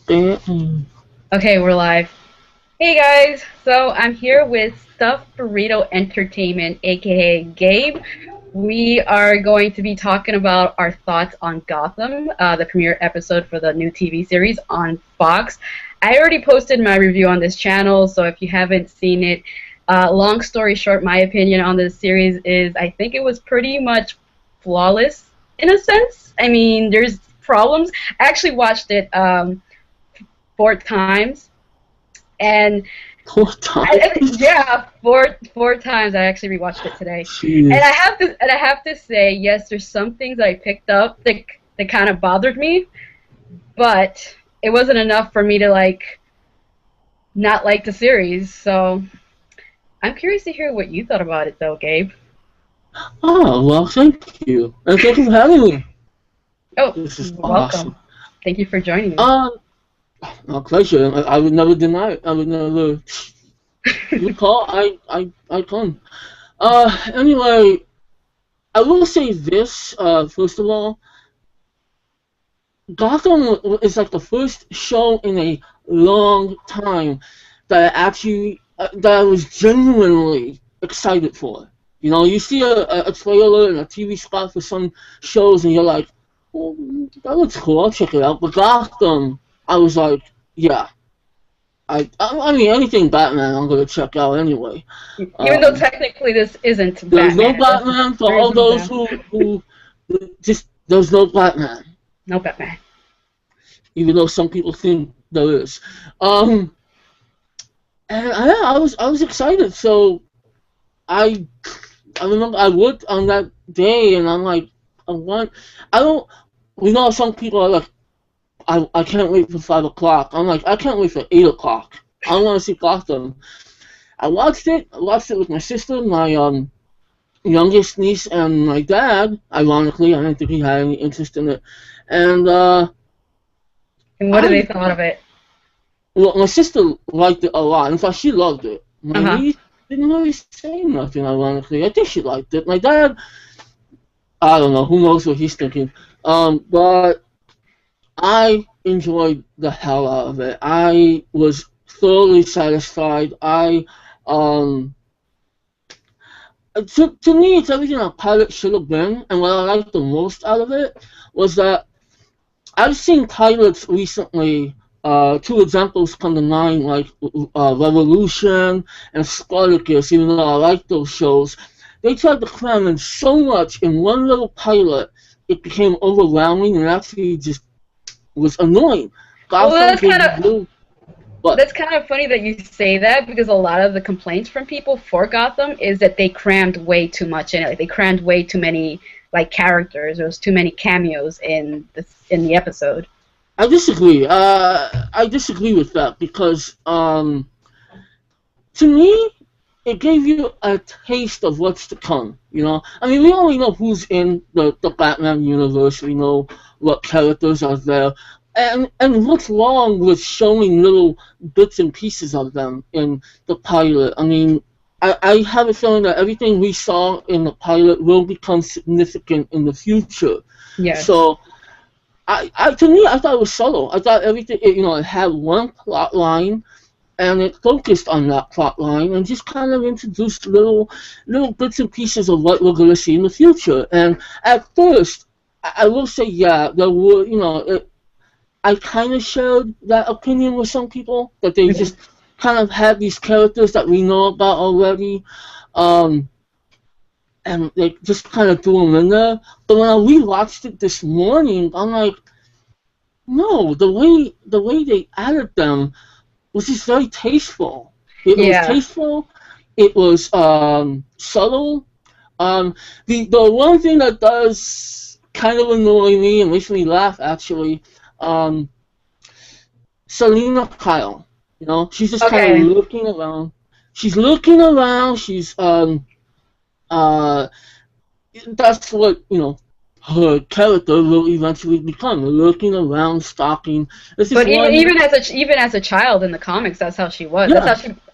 Mm. Okay, we're live. Hey guys, so I'm here with StuffedBurrito Entertainment, aka Gabe. We are going to be talking about our thoughts on Gotham, the premiere episode for the new TV series on Fox. I already posted my review on this channel, so if you haven't seen it, long story short, my opinion on this series is I think it was pretty much flawless in a sense. I mean, there's problems. I actually watched it 4 times. And Four times? yeah, four times. I actually rewatched it today, and Jeez. I have to say, yes, there's some things that I picked up that kind of bothered me, but it wasn't enough for me to not like the series. So I'm curious to hear what you thought about it, though, Gabe. Oh, well, thank you. And thank you for having me. Oh, This is you're welcome. awesome. Thank you for joining me. Uh, my pleasure. I would never deny it. I would never. You call, I come. Anyway, I will say this, first of all. Gotham is like the first show in a long time that that I was genuinely excited for. You know, you see a trailer and a TV spot for some shows, and you're like, "Oh, that looks cool. I'll check it out." But Gotham, I was like, "Yeah, I mean anything Batman, I'm gonna check out anyway." Even though Um, technically this isn't there's no Batman, Batman for there all is no those Batman. who just there's no Batman, No Batman. even though some people think there is. Um, And I was excited. So I I remember I worked on that day, and I'm like, I want I don't. We know some people are like, I can't wait for 5 o'clock. I'm like, I can't wait for 8 o'clock. I want to see Gotham. I watched it. I watched it with my sister, my youngest niece, and my dad. Ironically, I didn't think he had any interest in it. And And what do they I thought of it? well, my sister liked it a lot. In fact, she loved it. My Uh huh. niece didn't really say nothing, ironically. I think she liked it. My dad, I don't know. Who knows what he's thinking? But I enjoyed the hell out of it. I was thoroughly satisfied. Um, to me, it's everything a pilot should have been. And what I liked the most out of it was that I've seen pilots recently. Two examples come to mind, like Revolution and Spartacus. Even though I like those shows, they tried to cram in so much in one little pilot, it became overwhelming and actually just was annoying. Well, Gotham gave you little, but that's kind of funny that you say that because a lot of the complaints from people for Gotham is that they crammed way too much in it. Like they crammed way too many characters. There was too many cameos in the episode. I disagree. I disagree with that because to me, it gave you a taste of what's to come. You know, I mean, we only know who's in the Batman universe. We know what characters are there, and what's wrong with showing little bits and pieces of them in the pilot? I mean, I have a feeling that everything we saw in the pilot will become significant in the future. Yes. So to me, I thought it was subtle. I thought everything, it had one plot line, and it focused on that plot line and just kind of introduced little bits and pieces of what we're going to see in the future. And at first, I will say, yeah, there were, I kind of shared that opinion with some people that they Mhm. just kind of had these characters that we know about already, um, and they just kind of threw them in there. But when I rewatched it this morning, I'm like, no, the way they added them was just very tasteful. It was Yeah. tasteful. It was subtle. The one thing that does kind of annoy me and makes me laugh actually, um, Selena Kyle. You know, she's just kind of Okay. looking around. She's looking around. She's uh that's what her character will eventually become. Looking around, stalking. There's this But one. even as a child in the comics, that's how she was. Yeah,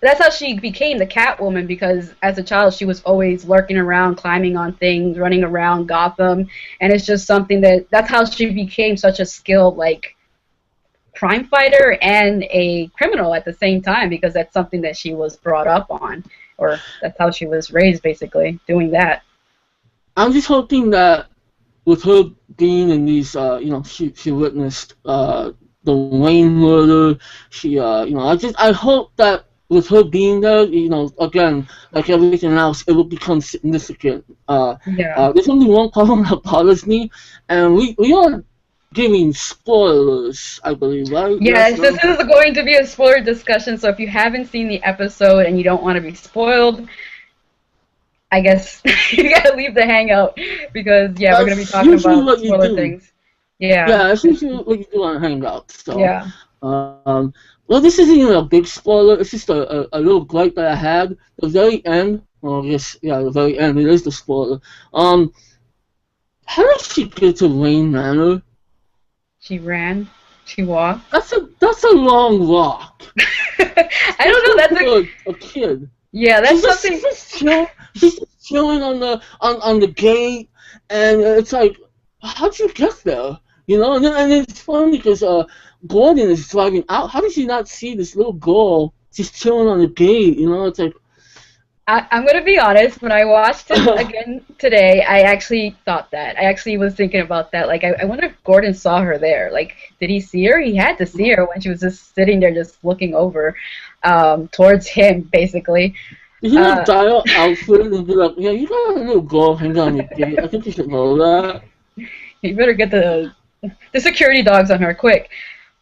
That's how she became the Catwoman because as a child she was always lurking around, climbing on things, running around Gotham, and it's just something that's how she became such a skilled crime fighter and a criminal at the same time, because that's something that she was brought up on, or that's how she was raised, basically, doing that. I'm just hoping that with her being in these, she witnessed the Wayne murder. I hope that with her being there, again, like everything else, it will become significant. There's only one problem that bothers me, and we are giving spoilers, I believe, right? Yes, this is going to be a spoiler discussion, so if you haven't seen the episode and you don't want to be spoiled, I guess you gotta leave the hangout, because we're gonna be talking about spoiler things. Yeah, that's usually what you do on a hangout. So yeah. Well, this isn't even a big spoiler. It's just a little gripe that I had. The very end. Well, the very end. It is the spoiler. How did she get to Wayne Manor? She ran. She walked. That's a long walk. I don't know. That's a kid. Yeah, that's something. She's just chilling on the gate, and it's like, how'd you get there? And it's funny because Gordon is driving out. How did she not see this little girl just chilling on the gate? It's like. I'm going to be honest, when I watched it again today, I actually thought that. I actually was thinking about that. Like, I wonder if Gordon saw her there. Like, did he see her? He had to see her when she was just sitting there just looking over towards him, basically. Did he not dial Alfred and be like, yeah, you got a little girl hanging on your gate. I think you should know that. You better get the security dogs on her, quick.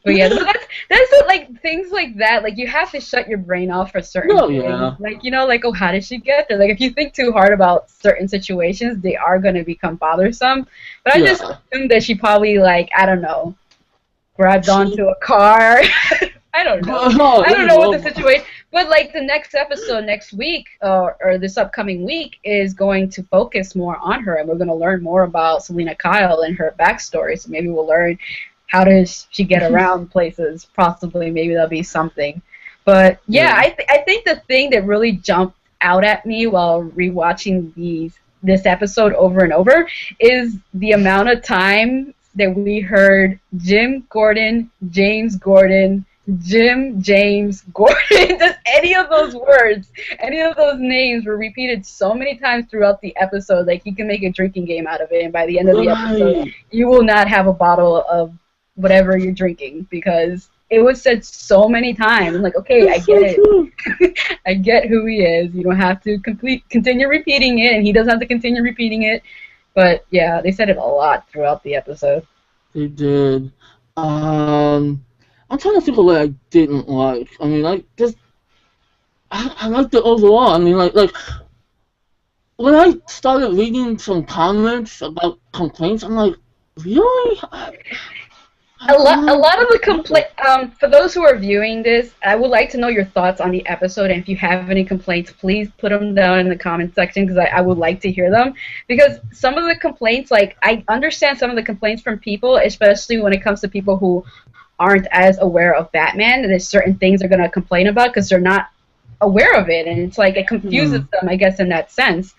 But yeah, that's like things like that. Like, you have to shut your brain off for certain things. Yeah. Like, oh, how did she get there? Like, if you think too hard about certain situations, they are going to become bothersome. But I just assumed that she probably, like, I don't know, grabbed onto a car. I don't know. I don't know what the situation. But like the next episode next week, or this upcoming week, is going to focus more on her, and we're going to learn more about Selena Kyle and her backstory. So maybe we'll learn. How does she get around places? Possibly, maybe there'll be something. But yeah, I think the thing that really jumped out at me while rewatching this episode over and over is the amount of time that we heard Jim Gordon, James Gordon, Jim, James, Gordon. Just any of those words, any of those names were repeated so many times throughout the episode. Like, you can make a drinking game out of it, and by the end of the episode, you will not have a bottle of whatever you're drinking, because it was said so many times. I'm like, okay, I get it. I get who he is. You don't have to continue repeating it, and he doesn't have to continue repeating it. But yeah, they said it a lot throughout the episode. They did. I'm trying to think of what I didn't like. I mean, I liked it overall. I mean, like when I started reading some comments about complaints, I'm like, really? A lot of the complaints, for those who are viewing this, I would like to know your thoughts on the episode, and if you have any complaints, please put them down in the comment section, because I would like to hear them. Because some of the complaints, like, I understand some of the complaints from people, especially when it comes to people who aren't as aware of Batman, and there's certain things they're going to complain about because they're not aware of it, and it's like, it confuses them, I guess, in that sense.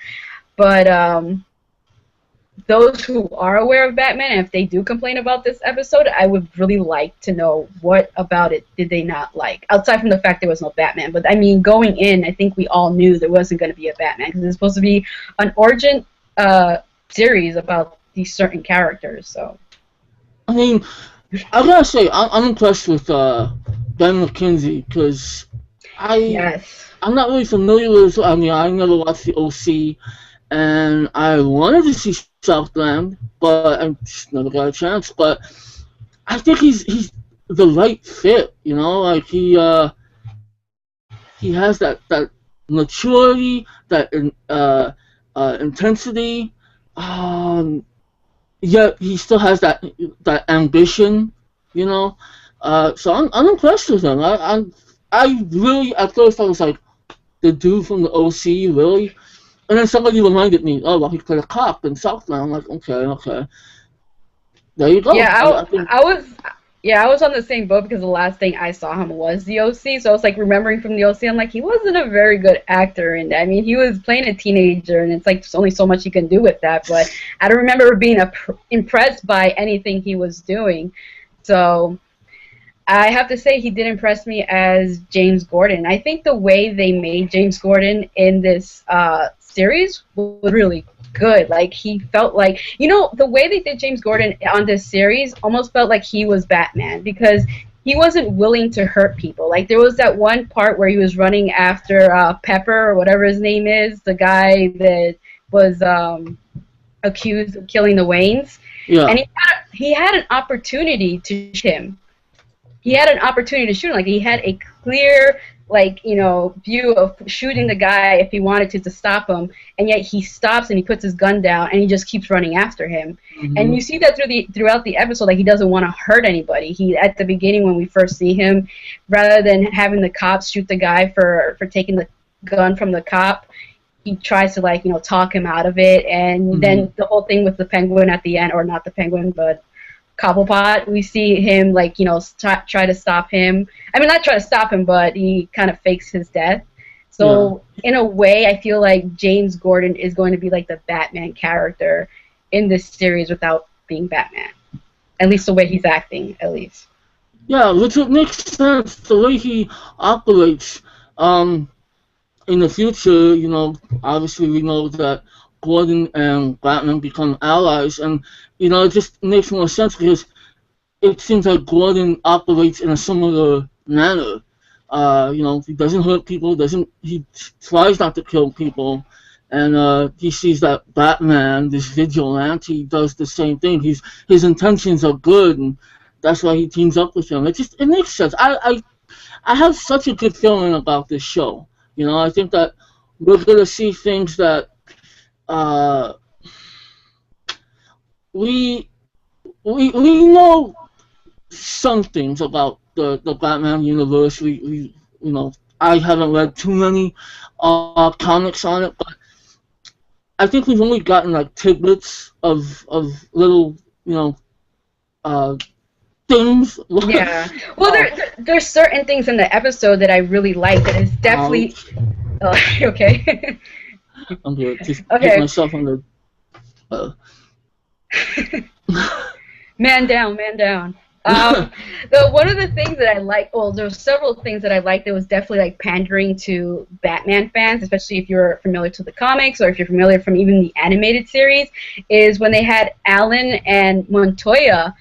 But, those who are aware of Batman, and if they do complain about this episode, I would really like to know what about it did they not like, outside from the fact there was no Batman. But I mean, going in, I think we all knew there wasn't going to be a Batman, because it's supposed to be an origin series about these certain characters. So, I mean, I gotta say, I'm impressed with Ben McKenzie, because I'm not really familiar with. I mean, I never watched the OC. And I wanted to see Southland, but I just never got a chance. But I think he's the right fit, like he has that maturity, that intensity, yet he still has that ambition, So I'm impressed with him. I really, at first I was like, the dude from the OC, really? And then somebody reminded me, oh, well, he played a cop in Southland. I'm like, okay. There you go. Yeah, I was on the same boat, because the last thing I saw him was the OC. So I was like remembering from the OC, I'm like, he wasn't a very good actor. And I mean, he was playing a teenager, and it's like there's only so much you can do with that. But I don't remember being impressed by anything he was doing. So I have to say he did impress me as James Gordon. I think the way they made James Gordon in this series was really good. Like he felt like, the way they did James Gordon on this series almost felt like he was Batman because he wasn't willing to hurt people. Like there was that one part where he was running after Pepper or whatever his name is, the guy that was accused of killing the Waynes. Yeah. And he had an opportunity to shoot him. He had an opportunity to shoot him. Like he had a clear, view of shooting the guy if he wanted to stop him, and yet he stops and he puts his gun down and he just keeps running after him. Mm-hmm. And you see that throughout the episode, like he doesn't want to hurt anybody. He at the beginning when we first see him, rather than having the cops shoot the guy for taking the gun from the cop, he tries to talk him out of it. And Mm-hmm. then the whole thing with the penguin at the end, or not the penguin, but Cobblepot, we see him try to stop him. I mean, not try to stop him, but he kind of fakes his death. So in a way, I feel like James Gordon is going to be like the Batman character in this series without being Batman. At least the way he's acting, at least. Yeah, which would make sense. The way he operates in the future, obviously we know that Gordon and Batman become allies, and it just makes more sense because it seems like Gordon operates in a similar manner. He doesn't hurt people, he tries not to kill people, and he sees that Batman, this vigilante, does the same thing. His intentions are good, and that's why he teams up with him. It makes sense. I have such a good feeling about this show. I think that we're gonna see things that we know some things about the Batman universe. I haven't read too many comics on it, but I think we've only gotten like tidbits of little things. Yeah. Well, there's certain things in the episode that I really like that is definitely. Oh, okay. I'm good. Just Okay. get myself on the. Man down. One of the things that I like, well, there's several things that I liked that was definitely like pandering to Batman fans, especially if you're familiar to the comics or if you're familiar from even the animated series, is when they had Alan and Montoya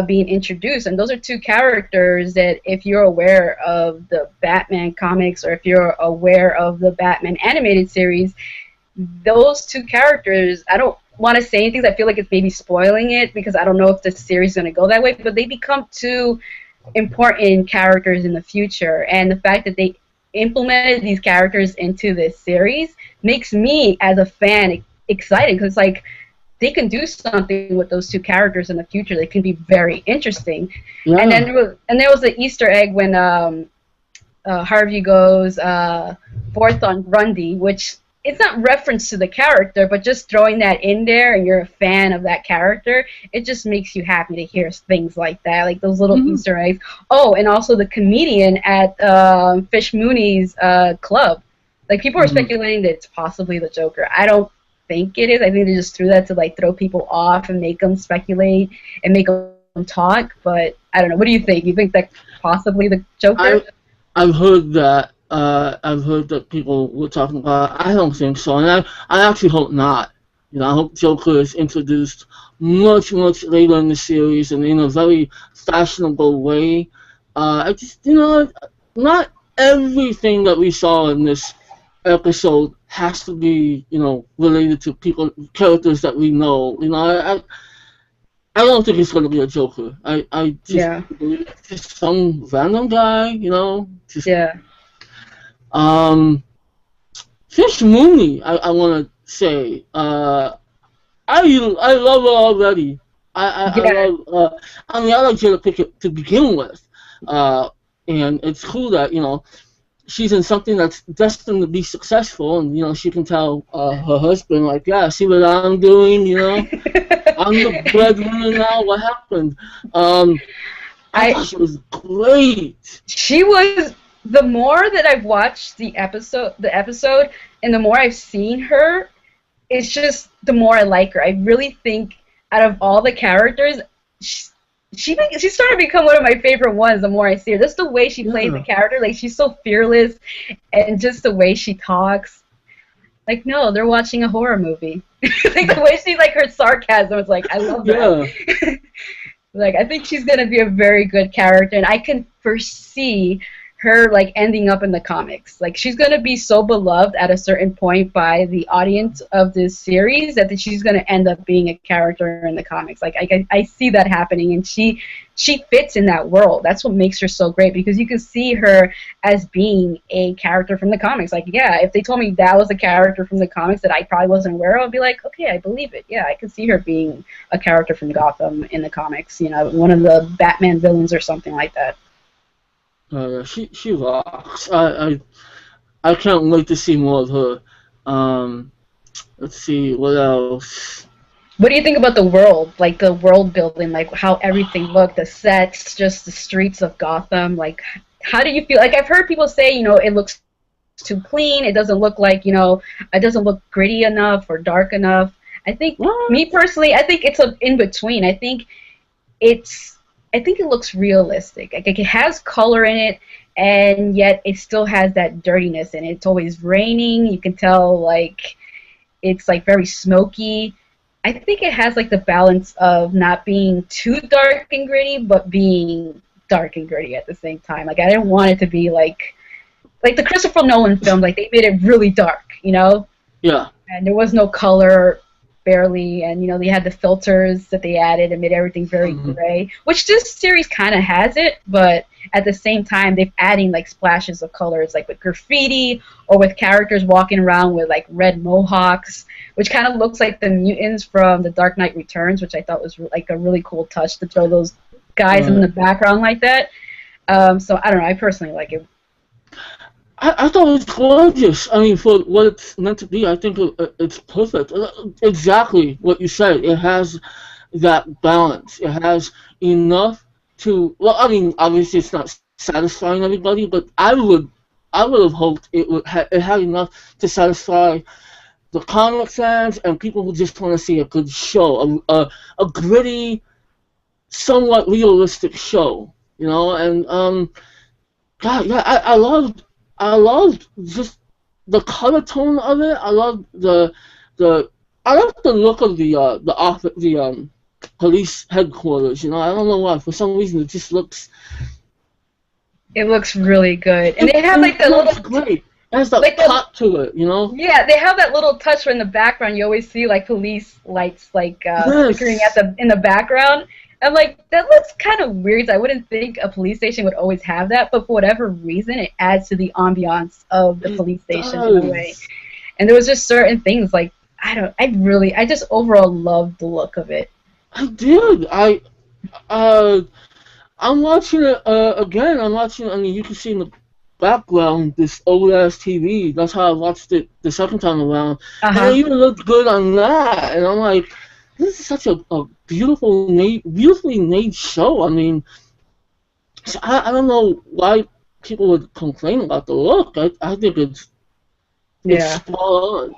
being introduced. And those are two characters that if you're aware of the Batman comics or if you're aware of the Batman animated series, those two characters, I don't want to say anything. I feel like it's maybe spoiling it because I don't know if the series is going to go that way, but they become two important characters in the future. And the fact that they implemented these characters into this series makes me, as a fan, excited because it's like they can do something with those two characters in the future. They can be very interesting. Yeah. And then there was the Easter egg when Harvey goes forth on Grundy, which it's not reference to the character, but just throwing that in there and you're a fan of that character, it just makes you happy to hear things like that, like those little Easter eggs. Oh, and also the comedian at Fish Mooney's club. Like, people are speculating that it's possibly the Joker. I don't think it is. I think they just threw that to, like, throw people off and make them speculate and make them talk, but I don't know. What do you think? You think that's possibly the Joker? I've heard that. I've heard that people were talking about it. I don't think so, and I actually hope not. I hope Joker is introduced much later in the series and in a very fashionable way. I just, not everything that we saw in this episode has to be, related to characters that we know. I don't think it's going to be a Joker. I just believe it's just some random guy, Fish Mooney, I want to say, I love her already. I love, I like Jada Pinkett to begin with, and it's cool that, she's in something that's destined to be successful, and, she can tell her husband, like, yeah, see what I'm doing, I'm the breadwinner now, what happened? I thought she was great. She was. The more that I've watched the episode, and the more I've seen her, it's just the more I like her. I really think out of all the characters, she started to become one of my favorite ones the more I see her. Just the way she plays the Yeah. character, like she's so fearless, and just the way she talks. Like, no, they're watching a horror movie. Like the way she, like, her sarcasm is like, I love Yeah. that. Like, I think she's gonna be a very good character, and I can foresee her like ending up in the comics. Like, she's gonna be so beloved at a certain point by the audience of this series that she's gonna end up being a character in the comics. Like, I see that happening, and she fits in that world. That's what makes her so great, because you can see her as being a character from the comics. Like, yeah, if they told me that was a character from the comics that I probably wasn't aware of, I'd be like, okay, I believe it. Yeah, I can see her being a character from Gotham in the comics. You know, one of the Batman villains or something like that. She rocks. I can't wait to see more of her. Let's see what else. What do you think about the world? Like the world building, like how everything looked, the sets, just the streets of Gotham. Like, how do you feel? Like, I've heard people say, you know, it looks too clean. It doesn't look like, you know, it doesn't look gritty enough or dark enough. I think, What? me personally, I think it's a in between. It's, I think it looks realistic. Like it has color in it, and yet it still has that dirtiness in it. It's always raining. You can tell, like, it's like very smoky. I think it has like the balance of not being too dark and gritty, but being dark and gritty at the same time. Like, I didn't want it to be like the Christopher Nolan films. Like, they made it really dark, you know, Yeah. and there was no color barely, and you know, they had the filters that they added and made everything very gray, which this series kind of has it, but at the same time they've adding like splashes of colors, like with graffiti or with characters walking around with like red mohawks, which kind of looks like the mutants from The Dark Knight Returns, which I thought was like a really cool touch to throw those guys in the background like that. So I don't know, I personally like it. I thought it was gorgeous. I mean, for what it's meant to be, I think it's perfect. Exactly what you said. It has that balance. It has enough to. Well, I mean, obviously it's not satisfying everybody, but I would have hoped it had enough to satisfy the comic fans and people who just want to see a good show, a gritty, somewhat realistic show. You know, and God, yeah, I loved just the color tone of it. I love I love the look of the police headquarters. You know, I don't know why. For some reason, it just looks. It looks really good, and they have like the looks little great. It has that like pop to it. You know. yeah, they have that little touch where in the background you always see like police lights like Yes. flickering at in the background. I'm like, that looks kind of weird. I wouldn't think a police station would always have that, but for whatever reason, it adds to the ambiance of the police station in a way. And there was just certain things like I just overall loved the look of it. I did. I'm watching it again. I'm watching. I mean, you can see in the background this old ass TV. That's how I watched it the second time around, and it even looked good on that. And I'm like, this is such a beautifully made show. I mean, so I don't know why people would complain about the look. I think it's spot on.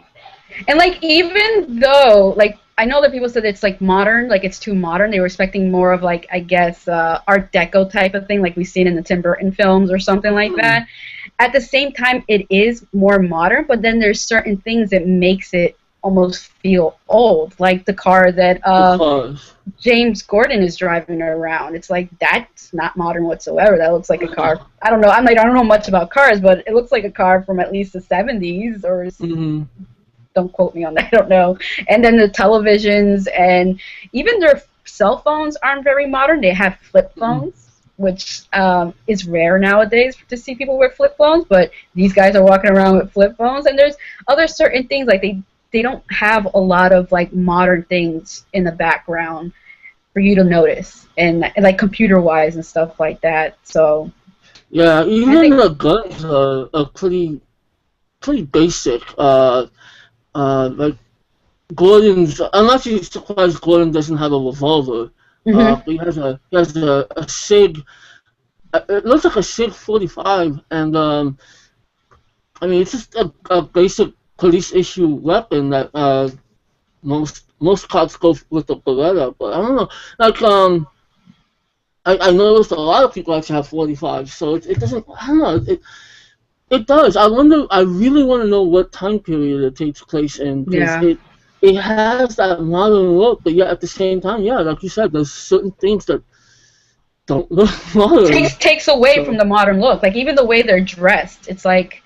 And like, even though like I know that people said it's like modern, like it's too modern. They were expecting more of like, I guess, Art Deco type of thing, like we've seen in the Tim Burton films or something like that. At the same time, it is more modern, but then there's certain things that makes it almost feel old, like the car that James Gordon is driving around. It's like, that's not modern whatsoever. That looks like a car. I don't know. I don't know much about cars, but it looks like a car from at least the 70s or. Don't quote me on that. I don't know. And then the televisions and even their cell phones aren't very modern. They have flip phones, which is rare nowadays to see people wear flip phones. But these guys are walking around with flip phones. And there's other certain things like they don't have a lot of like modern things in the background for you to notice, and like computer wise and stuff like that. So yeah, even the guns are pretty basic. Like Gordon's, I'm actually surprised Gordon doesn't have a revolver. But he has a Sig. It looks like a Sig 45, and I mean, it's just a basic police issue weapon that most cops go with the Beretta. But I don't know, like I noticed a lot of people actually have 45, so it doesn't. I don't know. It does. I wonder. I really want to know what time period it takes place in, because Yeah. it has that modern look, but yet at the same time, yeah, like you said, there's certain things that don't look modern. Takes away from So the modern look. Like even the way they're dressed, it's like,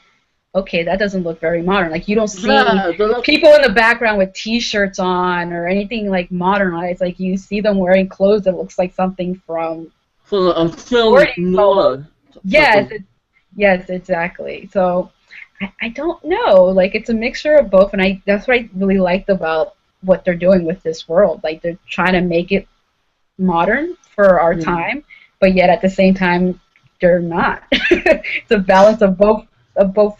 okay, that doesn't look very modern. Like you don't see yeah, they're like people in the background with t-shirts on or anything like modernized. Like you see them wearing clothes that looks like something from from a film 40s almost. noir type Yes, of. yes, exactly. So I don't know. Like it's a mixture of both, and I that's what I really liked about what they're doing with this world. Like they're trying to make it modern for our Mm, time, but yet at the same time they're not. It's a balance of both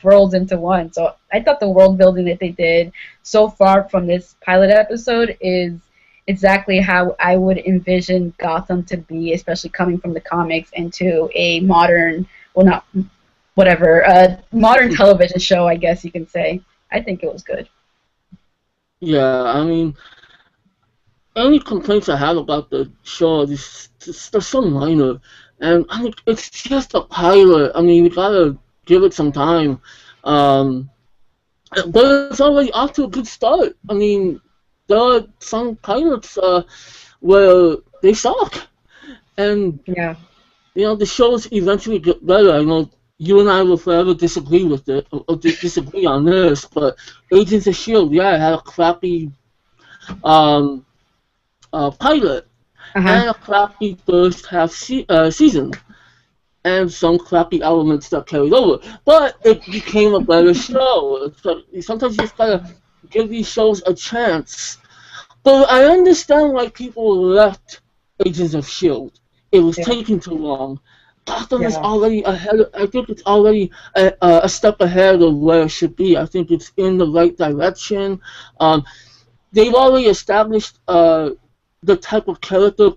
worlds into one. So I thought the world building that they did so far from this pilot episode is exactly how I would envision Gotham to be, especially coming from the comics into a modern, well, not whatever, modern television show, I guess you can say. I think it was good. yeah, I mean, any complaints I have about the show is they're so minor, and I mean it's just a pilot. I mean, we gotta give it some time, um, but it's already off to a good start. I mean, there are some pilots where they suck, and Yeah. the shows eventually get better. I know you and I will forever disagree with it, or disagree on this, but Agents of Shield, yeah, it had a crappy um, pilot Uh-huh. and a crappy first half season, and some crappy elements that carried over. But it became a better show. It's like, sometimes you just gotta give these shows a chance. But I understand why people left Agents of Shield. It was Yeah. taking too long. Gotham is Yeah. already ahead. I think it's already a step ahead of where it should be. I think it's in the right direction. Um, they've already established the type of character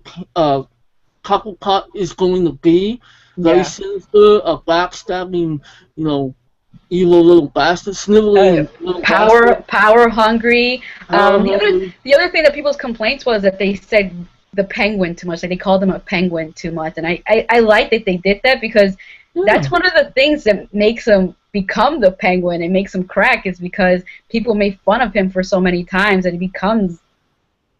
Cocklepot is going to be. Very Yeah. sinister, a backstabbing, you know, evil little bastard, uh, sniveling little bastard. power hungry. Power hungry. The other thing that people's complaints was that they said the penguin too much. Like they called him a penguin too much, and I like that they did that because Yeah. that's one of the things that makes him become the penguin and makes him crack is because people made fun of him for so many times that he becomes,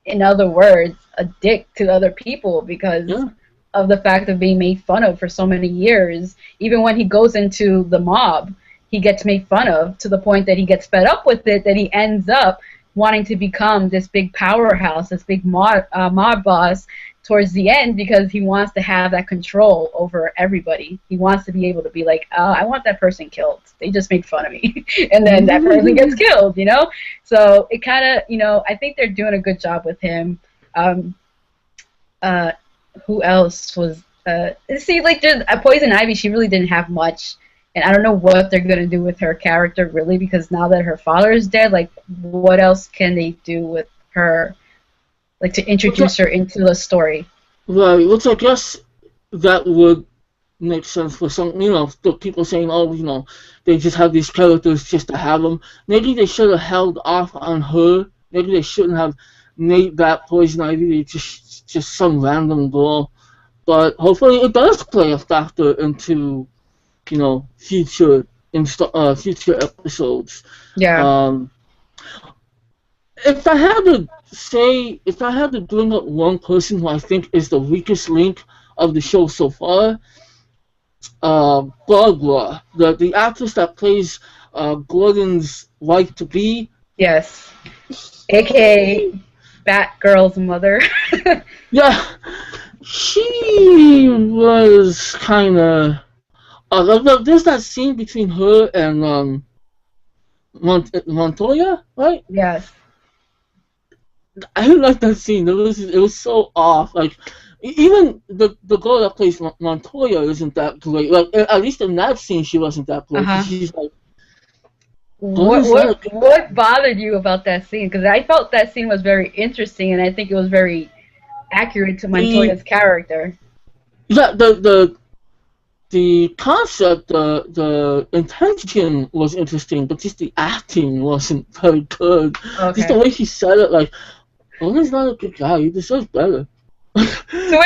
in other words, a dick to other people because Yeah. of the fact of being made fun of for so many years. Even when he goes into the mob, he gets made fun of to the point that he gets fed up with it, that he ends up wanting to become this big powerhouse, this big mob boss towards the end because he wants to have that control over everybody. He wants to be able to be like, I want that person killed. They just made fun of me. And then that person gets killed, you know? So it kind of, I think they're doing a good job with him. Um, uh, who else was see like just Poison Ivy, she really didn't have much, and I don't know what they're gonna do with her character really, because now that her father is dead, like what else can they do with her, like to introduce her into the story? Right, which I guess that would make sense for some, the people saying, oh, they just have these characters just to have them. Maybe they should have held off on her. Maybe they shouldn't have made that Poison Ivy just some random girl. But hopefully it does play a factor into, future episodes. Yeah. Um, if I had to bring up one person who I think is the weakest link of the show so far, Barbara, the actress that plays Gordon's wife to be. Yes. AKA Batgirl's mother. Yeah, she was kind of. There's that scene between her and Montoya, right? Yes. I didn't like that scene. It was so off. Like even the girl that plays Montoya isn't that great. Like at least in that scene, she wasn't that great. Uh-huh. She's like, What bothered you about that scene? Because I felt that scene was very interesting, and I think it was very accurate to Montoya's character. Yeah, the concept, the intention was interesting, but just the acting wasn't very good. Okay. Just the way she said it, like, Gordon's not a good guy. He deserves better. So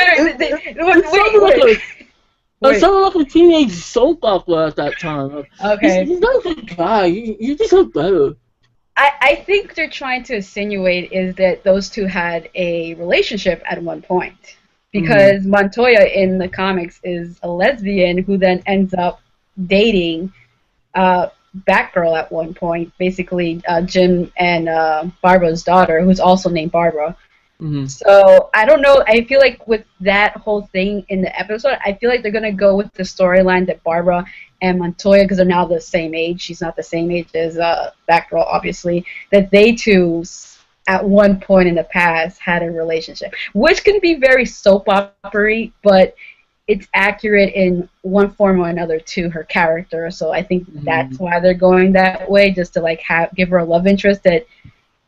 It sounded like a teenage soap opera at that time. Like, Okay. he's not a good guy. You deserve better. I think they're trying to insinuate is that those two had a relationship at one point. Because Montoya in the comics is a lesbian who then ends up dating Batgirl at one point, basically Jim and Barbara's daughter, who's also named Barbara. So I don't know. I feel like with that whole thing in the episode, I feel like they're gonna go with the storyline that Barbara and Montoya, because they're now the same age. She's not the same age as Batgirl, obviously. That they two, at one point in the past, had a relationship, which can be very soap opera-y, but it's accurate in one form or another to her character. So I think that's why they're going that way, just to like give her a love interest that,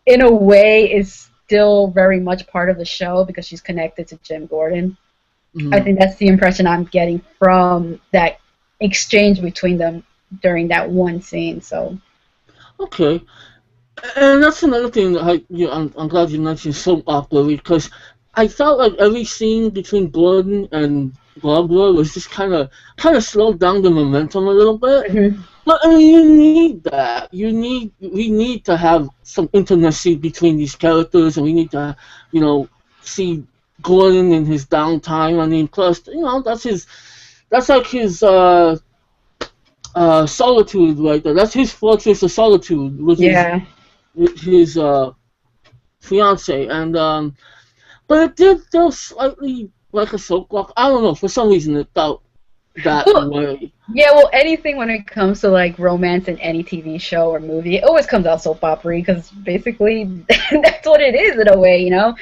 in a way, is still very much part of the show because she's connected to Jim Gordon. I think that's the impression I'm getting from that exchange between them during that one scene. So okay, and that's another thing that I'm glad you mentioned soap opera, because I felt like every scene between Gordon and Barbara was just kind of slowed down the momentum a little bit. But I mean, you need that. We need to have some intimacy between these characters, and we need to, see Gordon in his downtime. I mean, plus, that's like his solitude right there. That's his fortress of solitude with his fiance, and but it did feel slightly like a soap opera. I don't know. For some reason, it felt that way. Yeah, well, anything when it comes to like romance in any TV show or movie, it always comes out soap opera because basically that's what it is in a way, Yeah.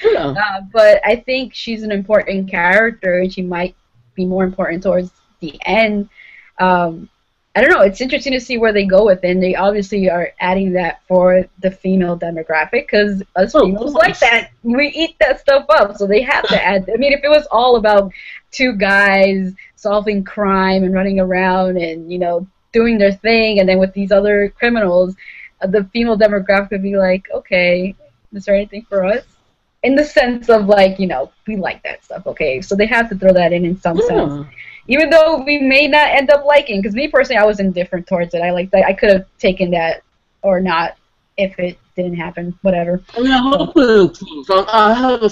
But I think she's an important character, and she might be more important towards the end. I don't know. It's interesting to see where they go with it. And they obviously are adding that for the female demographic because us females like that. We eat that stuff up, so they have to add. I mean, if it was all about two guys solving crime and running around and doing their thing, and then with these other criminals, the female demographic would be like, okay, is there anything for us? In the sense of like, we like that stuff, okay? So they have to throw that in some sense. Even though we may not end up liking, because me personally, I was indifferent towards it. I like that. I could have taken that or not if it didn't happen. Whatever. I mean, I hope it improves. I have a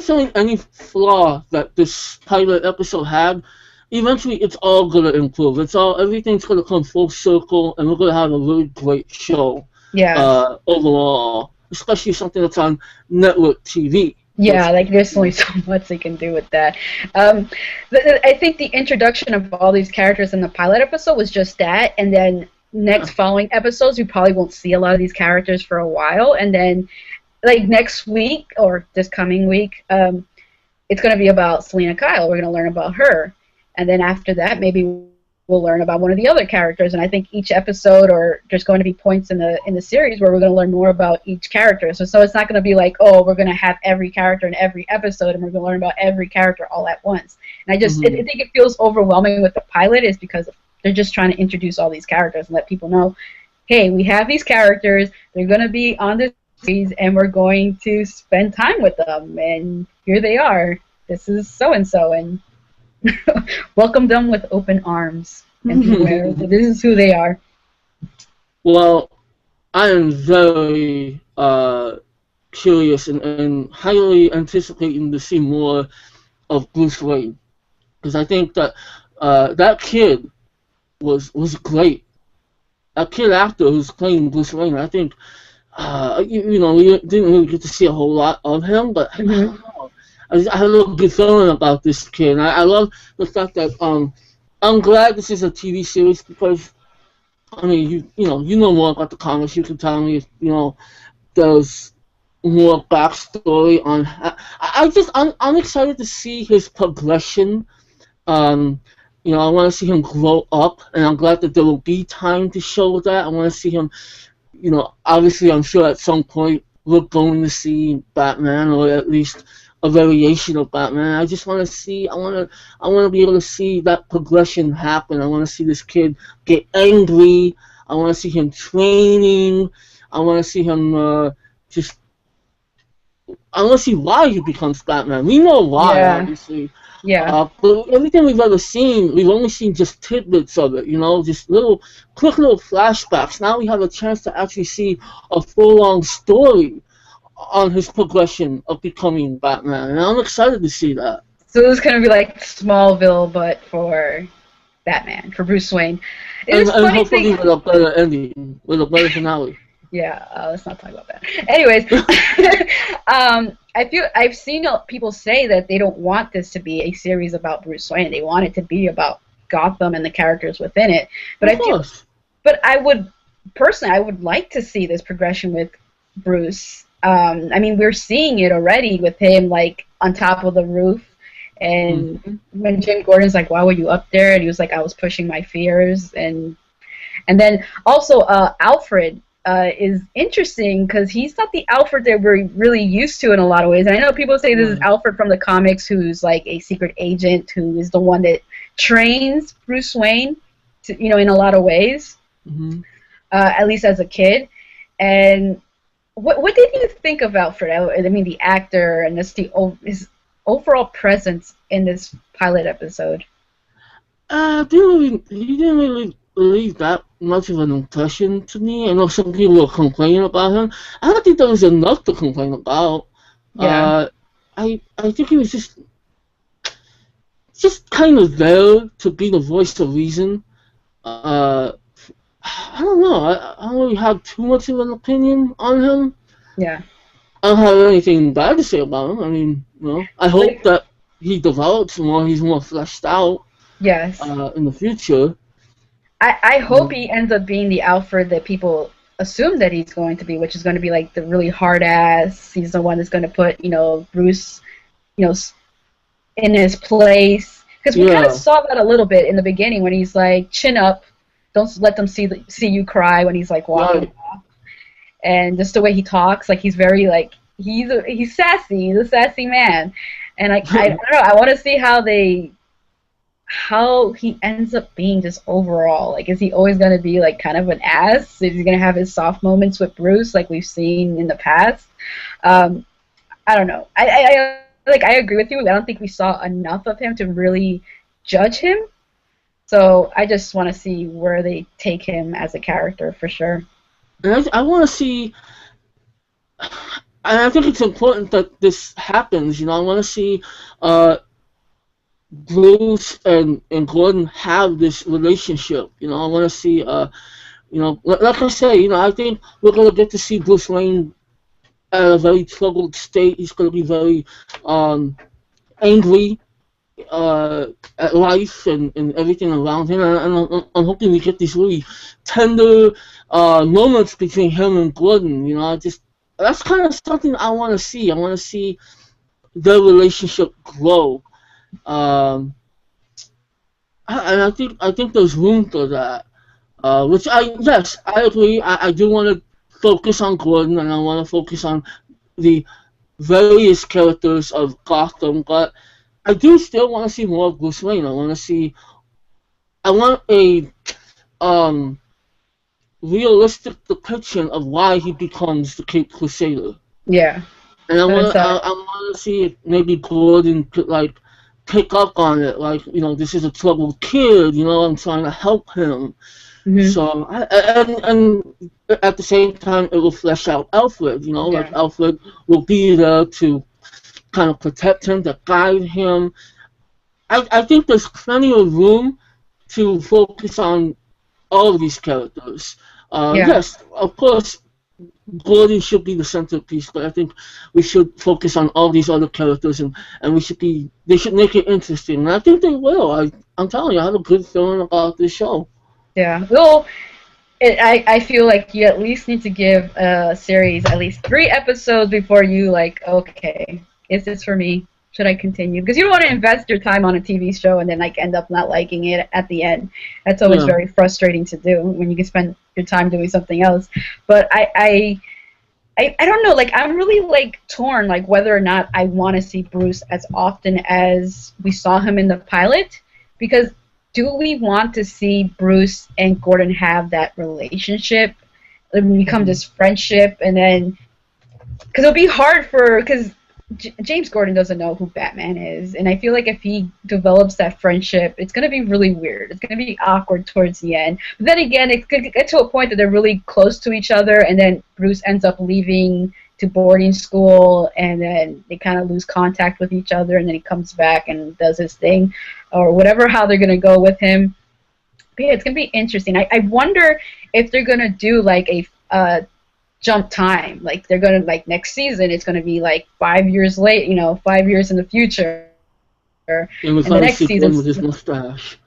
feeling any flaw that this pilot episode had, eventually it's all gonna improve. Everything's gonna come full circle, and we're gonna have a really great show. Yeah. Overall, especially something that's on network TV. Yeah, like there's only so much they can do with that. I think the introduction of all these characters in the pilot episode was just that, and then following episodes, we probably won't see a lot of these characters for a while, and then like next week or this coming week, it's going to be about Selena Kyle. We're going to learn about her, and then after that, maybe we'll learn about one of the other characters. And I think each episode, or there's going to be points in the series where we're going to learn more about each character. So it's not going to be like, oh, we're going to have every character in every episode, and we're going to learn about every character all at once. And I think it feels overwhelming with the pilot is because they're just trying to introduce all these characters and let people know, hey, we have these characters. They're going to be on this series, and we're going to spend time with them. And here they are. This is so and so, and welcome them with open arms and beware that this is who they are. Well, I am very curious and highly anticipating to see more of Bruce Wayne, because I think that that kid was great. That kid actor who's playing Bruce Wayne, I think, we didn't really get to see a whole lot of him, but I don't know. I had a little good feeling about this kid. I love the fact that I'm glad this is a TV series because, I mean, you know more about the comics. You can tell me if there's more backstory on. I'm excited to see his progression. I want to see him grow up, and I'm glad that there will be time to show that. I want to see him. Obviously, I'm sure at some point we're going to see Batman, or at least a variation of Batman. I just want to see. I want to be able to see that progression happen. I want to see this kid get angry. I want to see him training. I want to see him just unless why he becomes Batman. We know why, Yeah. obviously. Yeah. But everything we've ever seen, we've only seen just tidbits of it, just quick little flashbacks. Now we have a chance to actually see a full-on story on his progression of becoming Batman, and I'm excited to see that. So this is gonna be like Smallville, but for Batman, for Bruce Wayne. It's And funny hopefully thing. with a better ending, with a better finale. Yeah, let's not talk about that. Anyways, I feel I've seen people say that they don't want this to be a series about Bruce Wayne. They want it to be about Gotham and the characters within it. But Of course. I would personally, I would like to see this progression with Bruce. I mean, we're seeing it already with him like on top of the roof, and when Jim Gordon's like, "Why were you up there?" and he was like, "I was pushing my fears," and then also Alfred. Is interesting because he's not the Alfred that we're really used to in a lot of ways. And I know people say this is Alfred from the comics, who's like a secret agent, who is the one that trains Bruce Wayne, in a lot of ways, at least as a kid. And what did you think of Alfred? I mean, the actor and his overall presence in this pilot episode. He didn't really leave that much of an impression to me. I know some people were complaining about him. I don't think there was enough to complain about. Yeah. I think he was just kind of there to be the voice of reason. I don't know. I don't really have too much of an opinion on him. Yeah. I don't have anything bad to say about him. I mean, I hope that he develops more. He's more fleshed out. Yes. In the future. I hope he ends up being the Alfred that people assume that he's going to be, which is going to be like the really hard ass. He's the one that's going to put, Bruce, in his place. Because we kind of saw that a little bit in the beginning when he's like, chin up, don't let them see you cry when he's like walking off. And just the way he talks, like he's very like he's sassy, he's a sassy man. And I don't know, I want to see how he ends up being just overall. Like, is he always going to be like kind of an ass? Is he going to have his soft moments with Bruce like we've seen in the past? I don't know. I agree with you. I don't think we saw enough of him to really judge him. So I just want to see where they take him as a character for sure. And I want to see, and I think it's important that this happens. I want to see Bruce and Gordon have this relationship. I want to see, like I say, I think we're going to get to see Bruce Wayne at a very troubled state. He's going to be very angry at life and everything around him. And I'm hoping we get these really tender moments between him and Gordon. That's kind of something I want to see. I want to see their relationship grow. And I think there's room for that. Which I agree. I do want to focus on Gordon, and I want to focus on the various characters of Gotham, but I do still want to see more of Bruce Wayne. I want a realistic depiction of why he becomes the Caped Crusader. Yeah. And I want to see if maybe Gordon could pick up on it, this is a troubled kid, I'm trying to help him. So, and at the same time, it will flesh out Alfred, Alfred will be there to kind of protect him, to guide him. I think there's plenty of room to focus on all of these characters. Yes, of course, Gordon should be the centerpiece, but I think we should focus on all these other characters, and they should make it interesting, and I think they will. I'm telling you, I have a good feeling about this show. Yeah, well, I feel like you at least need to give a series at least 3 episodes before you okay, is this for me? Should I continue? Because you don't want to invest your time on a TV show and then end up not liking it at the end. That's always very frustrating to do when you can spend your time doing something else. But I don't know. I'm really torn whether or not I want to see Bruce as often as we saw him in the pilot. Because do we want to see Bruce and Gordon have that relationship, become this friendship, and then Because it'll be hard because James Gordon doesn't know who Batman is, and I feel like if he develops that friendship, it's gonna be really weird. It's gonna be awkward towards the end. But then again, it could get to a point that they're really close to each other, and then Bruce ends up leaving to boarding school, and then they kind of lose contact with each other, and then he comes back and does his thing, or whatever. How they're gonna go with him. But yeah, it's gonna be interesting. I wonder if they're gonna do like a jump time. Like they're gonna like next season it's gonna be like 5 years late, 5 years in the future. And we the next see season with his mustache.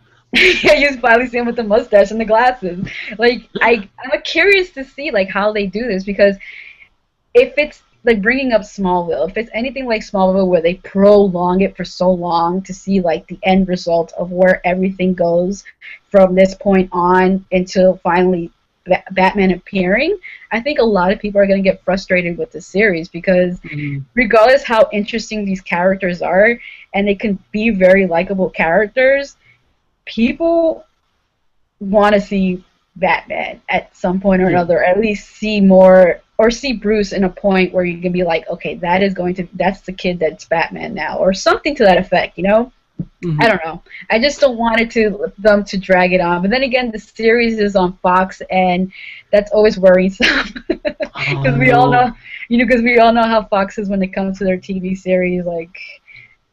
yeah, you finally see him with the mustache and the glasses. Like I'm curious to see like how they do this, because if it's like bringing up Smallville, if it's anything like Smallville where they prolong it for so long to see like the end result of where everything goes from this point on until finally Batman appearing, I think a lot of people are going to get frustrated with the series, because regardless how interesting these characters are, and they can be very likable characters, people want to see Batman at some point or another, at least see more, or see Bruce in a point where you can be like, okay, that's the kid that's Batman now, or something to that effect, I don't know. I just don't want them to drag it on. But then again, the series is on Fox, and that's always worrisome, because we all know, because we all know how Fox is when it comes to their TV series. Like,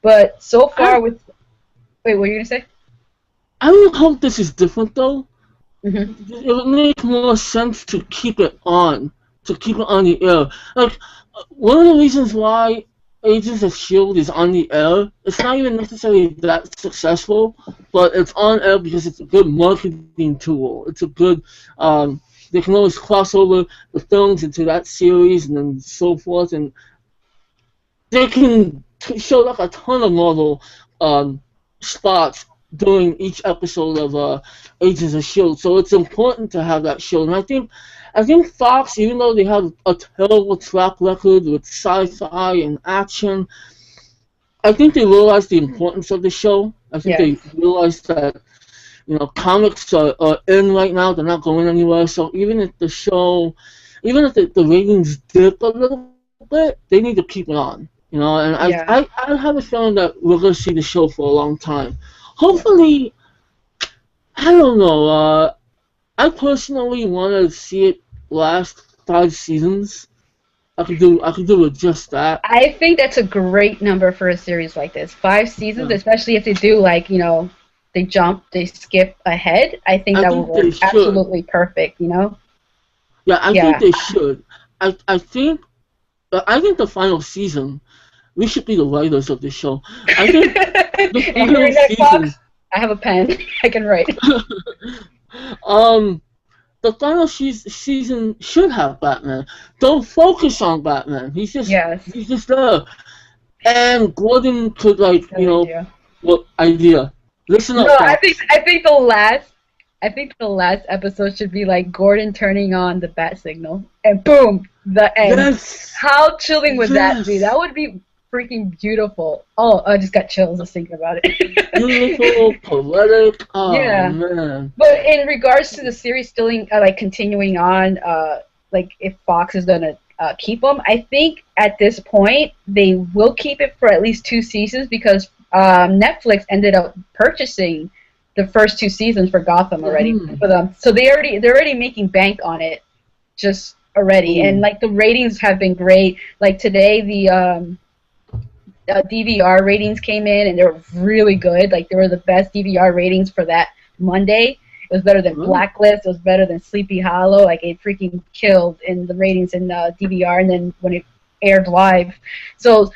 but so far wait, what were you gonna say? I would hope this is different though. Mm-hmm. It would make more sense to keep it on the air. Like, one of the reasons why Agents of S.H.I.E.L.D. is on the air, it's not even necessarily that successful, but it's on air because it's a good marketing tool. It's a good, they can always cross over the films into that series and then so forth, and they can show like a ton of Marvel spots during each episode of Agents of S.H.I.E.L.D. So it's important to have that show, and I think Fox, even though they have a terrible track record with sci-fi and action, I think they realize the importance of the show. I think they realize that, comics are in right now. They're not going anywhere. So even if the show, even if the ratings dip a little bit, they need to keep it on. And I have a feeling that we're going to see the show for a long time. Hopefully, I don't know. I personally want to see it last 5 seasons. I could do with just that. I think that's a great number for a series like this. 5 seasons, especially if they do they skip ahead. I think that would work absolutely perfect. Yeah, I think they should. I think the final season, we should be the writers of the show. I think the final season. I have a pen. I can write. The final season should have Batman. Don't focus on Batman. He's just there. And Gordon could what idea? Listen up. No, I think the last episode should be like Gordon turning on the bat signal, and boom, the end. Yes. How chilling would that be? That would be freaking beautiful. Oh, I just got chills just thinking about it. Beautiful, poetic. Oh, man. But in regards to the series still continuing on, if Fox is gonna keep them, I think at this point they will keep it for at least 2 seasons, because Netflix ended up purchasing the first 2 seasons for Gotham already for them. So they're already making bank on it just already, and the ratings have been great. Like today, the DVR ratings came in, and they were really good. Like, they were the best DVR ratings for that Monday. It was better than Blacklist. It was better than Sleepy Hollow. Like, it freaking killed in the ratings in DVR, and then when it aired live. So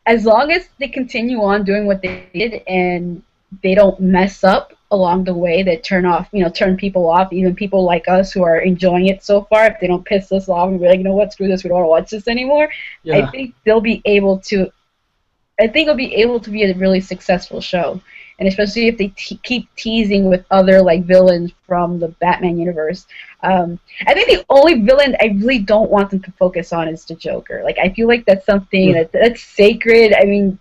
as long as they continue on doing what they did, and they don't mess up along the way that turn people off, even people like us who are enjoying it so far, if they don't piss us off and be like, what, screw this, we don't want to watch this anymore, I think they'll be able to. I think it'll be able to be a really successful show, and especially if they keep teasing with other villains from the Batman universe. I think the only villain I really don't want them to focus on is the Joker. Like, I feel like that's something that's sacred. I mean,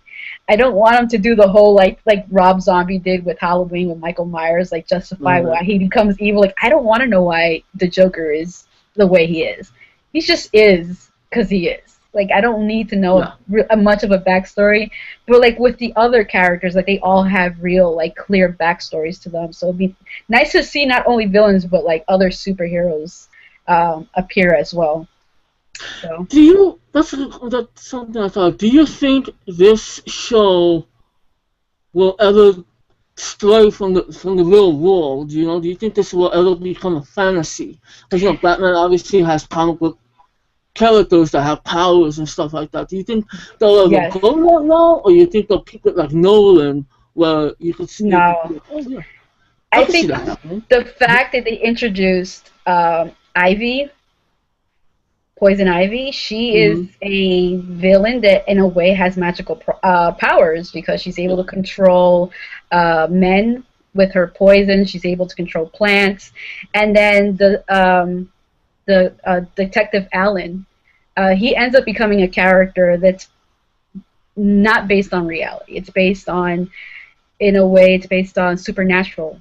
I don't want them to do the whole like Rob Zombie did with Halloween with Michael Myers, justify why he becomes evil. Like, I don't want to know why the Joker is the way he is. He just is because he is. Like, I don't need to know Yeah. much of a backstory. But, like, with the other characters, like, they all have real, like, clear backstories to them. So it'd be nice to see not only villains, but, like, other superheroes appear as well. So. Do you? That's something I thought. Do you think this show will ever stray from the real world? You know, do you think this will ever become a fantasy? Because you know, Batman obviously has comic book characters that have powers and stuff like that. Do you think they'll ever Yes. go that route, or you think they'll keep it like Nolan, where you could see? No. Oh yeah, I I can see think that happening. the fact that they introduced Ivy, Poison Ivy, she is Mm-hmm. a villain that, in a way, has magical powers because she's able to control men with her poison. She's able to control plants, and then the Detective Allen, he ends up becoming a character that's not based on reality. It's based on, in a way, it's based on supernatural.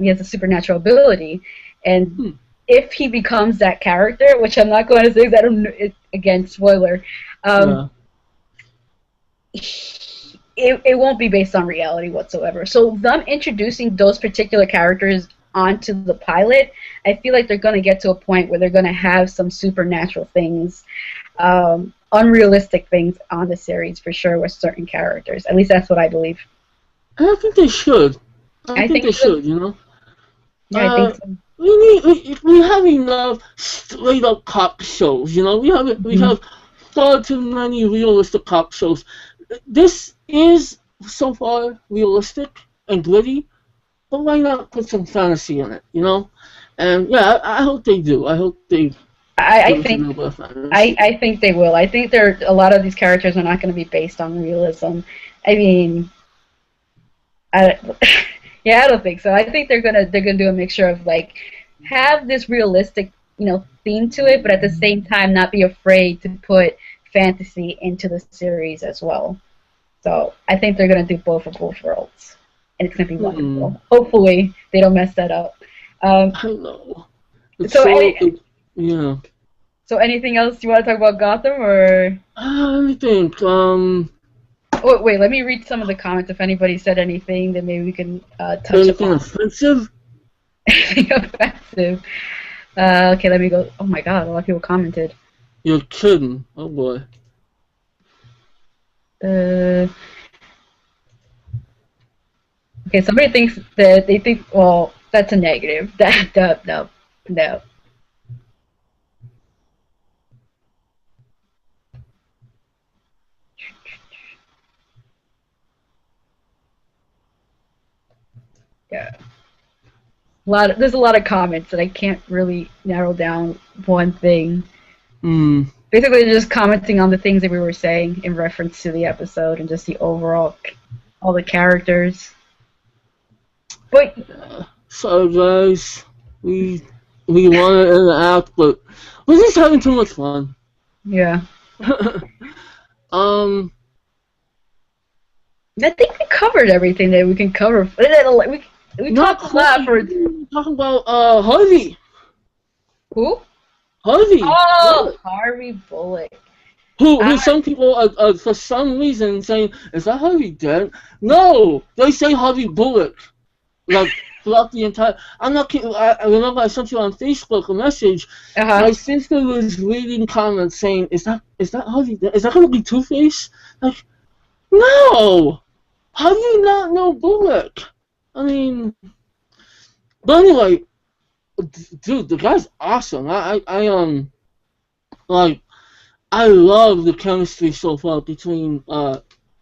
He has a supernatural ability, and if he becomes that character, which I'm not going to say because I don't know, again, spoiler, Yeah. it won't be based on reality whatsoever. So them introducing those particular characters onto the pilot, I feel like they're going to get to a point where they're going to have some supernatural things, unrealistic things on the series for sure with certain characters. At least that's what I believe. I think they should. I I think think they so. should. You know. Yeah, I think so. We have enough straight up cop shows, you know. We Mhm. have far too many realistic cop shows. This is so far realistic and gritty, but why not put some fantasy in it, you know? And yeah, I hope they do. I hope they I give us a think little bit of fantasy. I think they will. I think a lot of these characters are not going to be based on realism. I mean, I, yeah, I don't think so. I think they're gonna do a mixture of like have this realistic, theme to it, but at the same time not be afraid to put fantasy into the series as well. So I think they're gonna do both of both worlds, and it's gonna be Hmm. wonderful. Hopefully they don't mess that up. Um, I know. It's so so any yeah. so anything else you want to talk about Gotham or? Let me think. Oh, wait, let me read some of the comments. If anybody said anything, then maybe we can touch Anything upon offensive? anything offensive. Okay, let me go. Oh my God, a lot of people commented. You're kidding. Oh boy. Uh, okay, somebody thinks that they think. Well, that's a negative. No. Yeah, there's a lot of comments that I can't really narrow down one thing. Hmm. Basically, they're just commenting on the things that we were saying in reference to the episode and just the overall, all the characters. But So guys, we we want to interact, but we're just having too much fun. yeah, um, I think we covered everything that we can cover. We not talked a lot quite. for Talking about Harvey, who? Harvey, Oh, Bullock, Harvey Bullock. who some people are for some reason saying is that Harvey dead? No, they say Harvey Bullock. Like throughout the entire. I'm not kidding. I remember I sent you on Facebook a message. My Uh-huh. sister was reading comments saying, "Is that Harvey? Is that gonna be Two-Face?" Like, no. How do you not know Bullock? I mean, but anyway, dude, the guy's awesome. Like, I love the chemistry so far between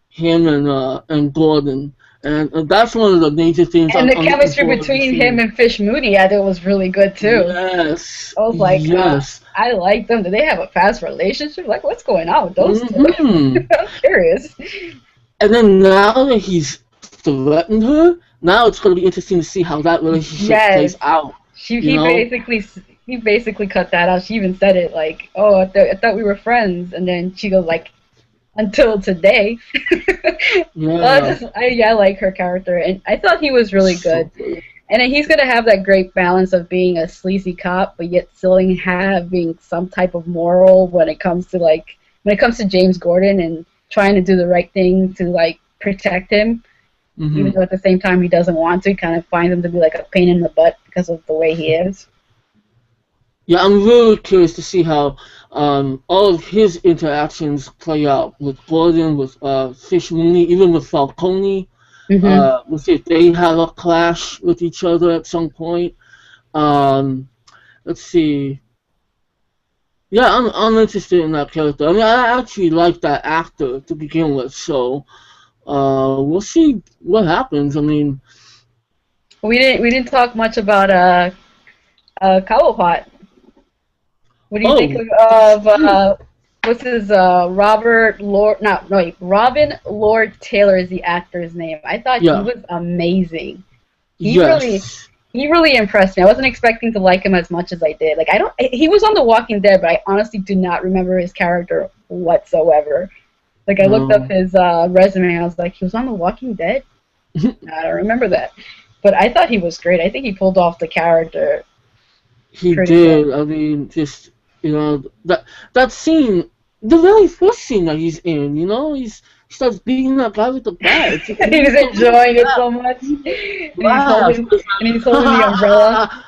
him and Gordon. And that's one of the major things And the I'm looking chemistry forward to between seeing. him and Fish Mooney, I thought was really good too. Yes, I was like, yes. I like them. Do they have a past relationship? Like, what's going on with those two? Hmm. I'm curious. And then now that he's threatened her, now it's going to be interesting to see how that relationship plays Yes, out. she You know? he basically cut that out. She even said it like, "Oh, I thought we were friends," and then she goes like, "Until today." Yeah. I like her character, and I thought he was really So good. good. And then he's gonna have that great balance of being a sleazy cop, but yet still having some type of moral when it comes to like when it comes to James Gordon and trying to do the right thing to like protect him, even though at the same time he doesn't want to, kind of finds him to be like a pain in the butt because of the way he is. Yeah, I'm really curious to see how all of his interactions play out with Gordon, with Fish Mooney, even with Falcone. We'll see if they have a clash with each other at some point. Let's see. Yeah, I'm interested in that character. I mean, I actually like that actor to begin with, so we'll see what happens. I mean, we didn't talk much about Cobblepot. What do you think of what's his Robert Lord? No, wait, Robin Lord Taylor is the actor's name. I thought he was amazing. He really impressed me. I wasn't expecting to like him as much as I did. Like he was on The Walking Dead, but I honestly do not remember his character whatsoever. Like I looked up his resume and I was like, he was on The Walking Dead? I don't remember that. But I thought he was great. I think he pulled off the character. He did. I mean, just that scene, the very first scene that he's in, he starts beating that guy with the bat. He's enjoying it so much. And he's holding the umbrella.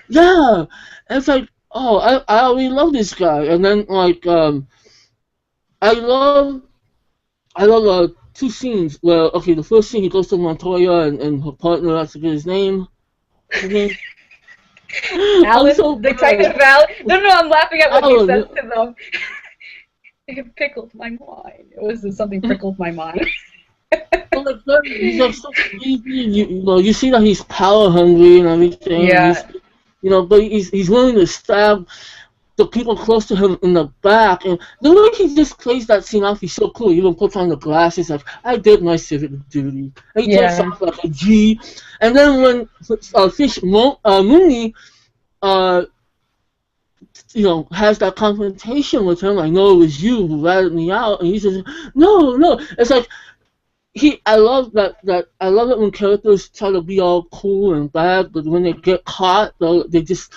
Yeah, and it's like, oh, I really love this guy. And then like, I love two scenes where, okay, the first scene he goes to Montoya and her partner, I forget his name. Alice, Detective Alice. No, I'm laughing at what he says to them. It pickled my mind. It was something prickled my mind. He's like so creepy. You see that he's power hungry and everything. Yeah. But he's willing to stab the people close to him in the back, and the way he just plays that scene off, he's so cool. He even puts on the glasses, like, I did my civic duty. And he talks off like a G. And then when Fish Mooney, has that confrontation with him, I know it was you who ratted me out, and he says, no. It's like, I love that. I love it when characters try to be all cool and bad, but when they get caught, they just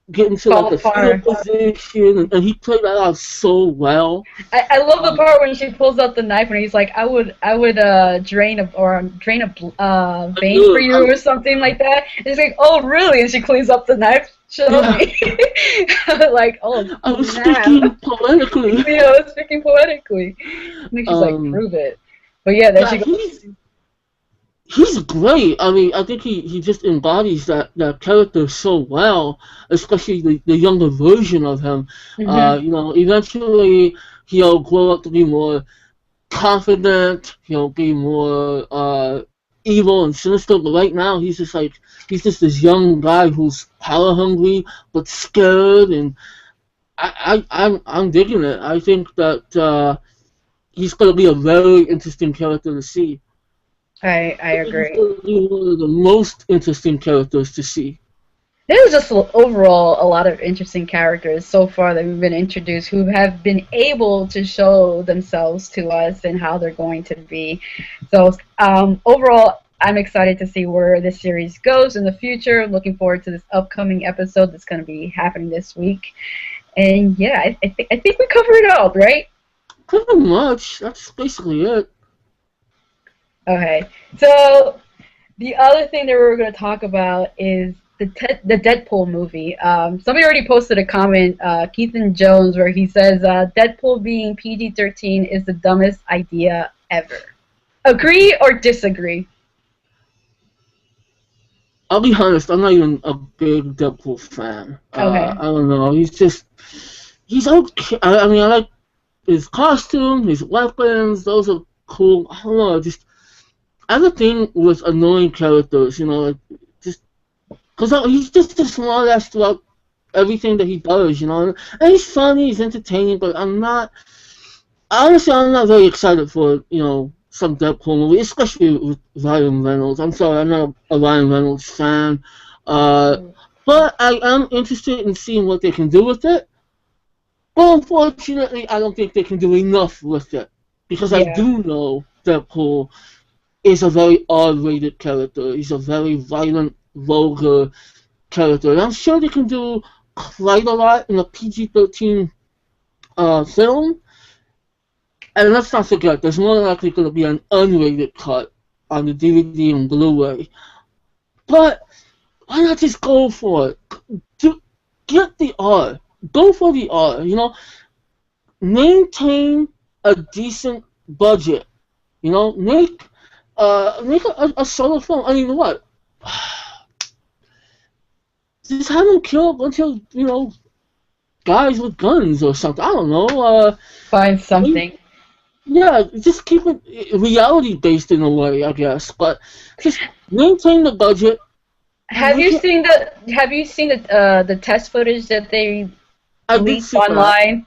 get into like the fetal position, and he played that out so well. I love the part when she pulls out the knife and he's like, I would drain a vein for you or something like that. And he's like, oh really? And she cleans up the knife. Show me. Like, oh, I was speaking poetically. Yeah, I was speaking poetically. And she's like, prove it. But yeah, there she goes. He's great. I mean, I think he just embodies that character so well, especially the younger version of him. Eventually he'll grow up to be more confident. He'll be more evil and sinister. But right now he's just this young guy who's power hungry but scared, and I'm digging it. I think that he's going to be a very interesting character to see. I agree. He's one of the most interesting characters to see. There's just overall a lot of interesting characters so far that we've been introduced who have been able to show themselves to us and how they're going to be. So overall, I'm excited to see where this series goes in the future. I'm looking forward to this upcoming episode that's going to be happening this week. And yeah, I think we covered it all, right? Pretty much. That's basically it. Okay, so the other thing that we were going to talk about is the Deadpool movie. Somebody already posted a comment, Keithan Jones, where he says Deadpool being PG-13 is the dumbest idea ever. Agree or disagree? I'll be honest, I'm not even a big Deadpool fan. Okay. I don't know, he's okay. I mean, I like his costume, his weapons, those are cool. I don't know, I have a thing with annoying characters, just because he's just a smart ass throughout everything that he does, and he's funny, he's entertaining, but honestly, I'm not very excited for, some Deadpool movie, especially with Ryan Reynolds. I'm sorry, I'm not a Ryan Reynolds fan, but I am interested in seeing what they can do with it, but unfortunately, I don't think they can do enough with it, because I do know Deadpool is a very R-rated character. He's a very violent, vulgar character. And I'm sure they can do quite a lot in a PG-13 film. And let's not forget, there's more than likely going to be an unrated cut on the DVD and Blu-ray. But why not just go for it? Get the R. Go for the R. You know, maintain a decent budget. You know, make a solo film. I mean, what? Just have them kill a bunch of, you know, guys with guns or something. I don't know. Find something. Yeah, just keep it reality based in a way, I guess. But just maintain the budget. Have you seen the test footage that they leaked online? That.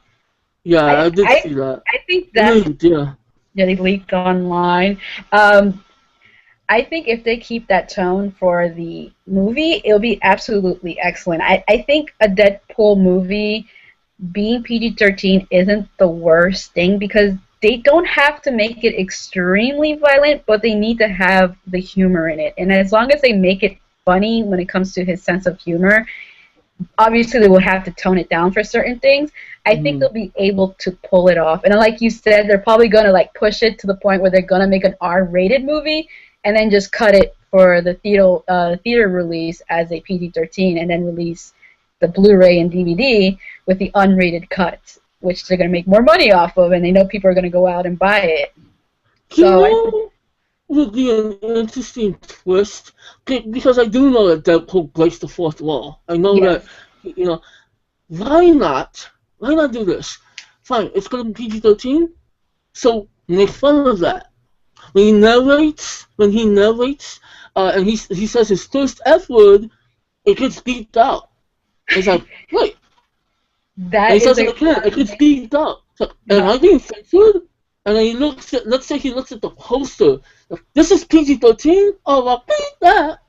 Yeah, I did see that. I think that yeah, they leaked online. I think if they keep that tone for the movie, it'll be absolutely excellent. I think a Deadpool movie being PG-13 isn't the worst thing because they don't have to make it extremely violent, but they need to have the humor in it. And as long as they make it funny when it comes to his sense of humor, obviously they will have to tone it down for certain things. I think they'll be able to pull it off. And like you said, they're probably going to like push it to the point where they're going to make an R-rated movie and then just cut it for the theater release as a PG-13 and then release the Blu-ray and DVD with the unrated cut, which they're going to make more money off of, and they know people are going to go out and buy it. So would be an interesting twist, because I do know that Deadpool breaks the fourth wall. I know that, you know, why not do this? Fine, it's going to be PG-13, so make fun of that. When he narrates, and he says his first F word, it gets beeped out. It's like, wait. That he says it again, it gets beeped out. So, am I being censored? And then he looks at, let's say he looks at the poster. This is PG-13? Oh, well, beep that.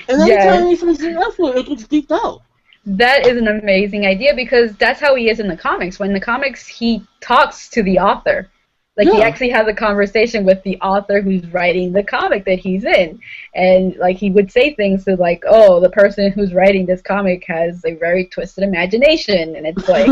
And every time he says an F word, it gets beeped out. That is an amazing idea because that's how he is in the comics. When in the comics, he talks to the author. Like, he actually has a conversation with the author who's writing the comic that he's in. And, like, he would say things to, like, oh, the person who's writing this comic has a very twisted imagination. And it's like,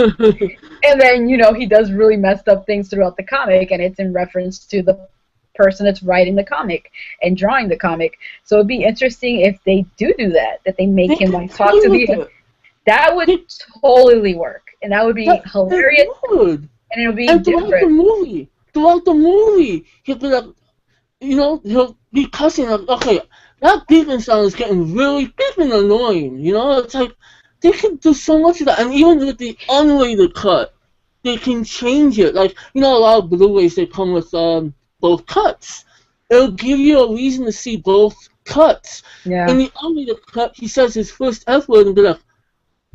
and then, you know, he does really messed up things throughout the comic, and it's in reference to the person that's writing the comic and drawing the comic. So it'd be interesting if they do that they make him, like, talk to the... That would totally work. And that would be hilarious. And it'll be different. Throughout the movie, he'll be like, you know, he'll be cussing like, okay, that beeping sound is getting really beeping annoying, you know? It's like, they can do so much of that, and even with the unrated cut, they can change it. Like, you know, a lot of Blu-rays, they come with both cuts. It'll give you a reason to see both cuts. Yeah. In the unrated cut, he says his first F word and be like,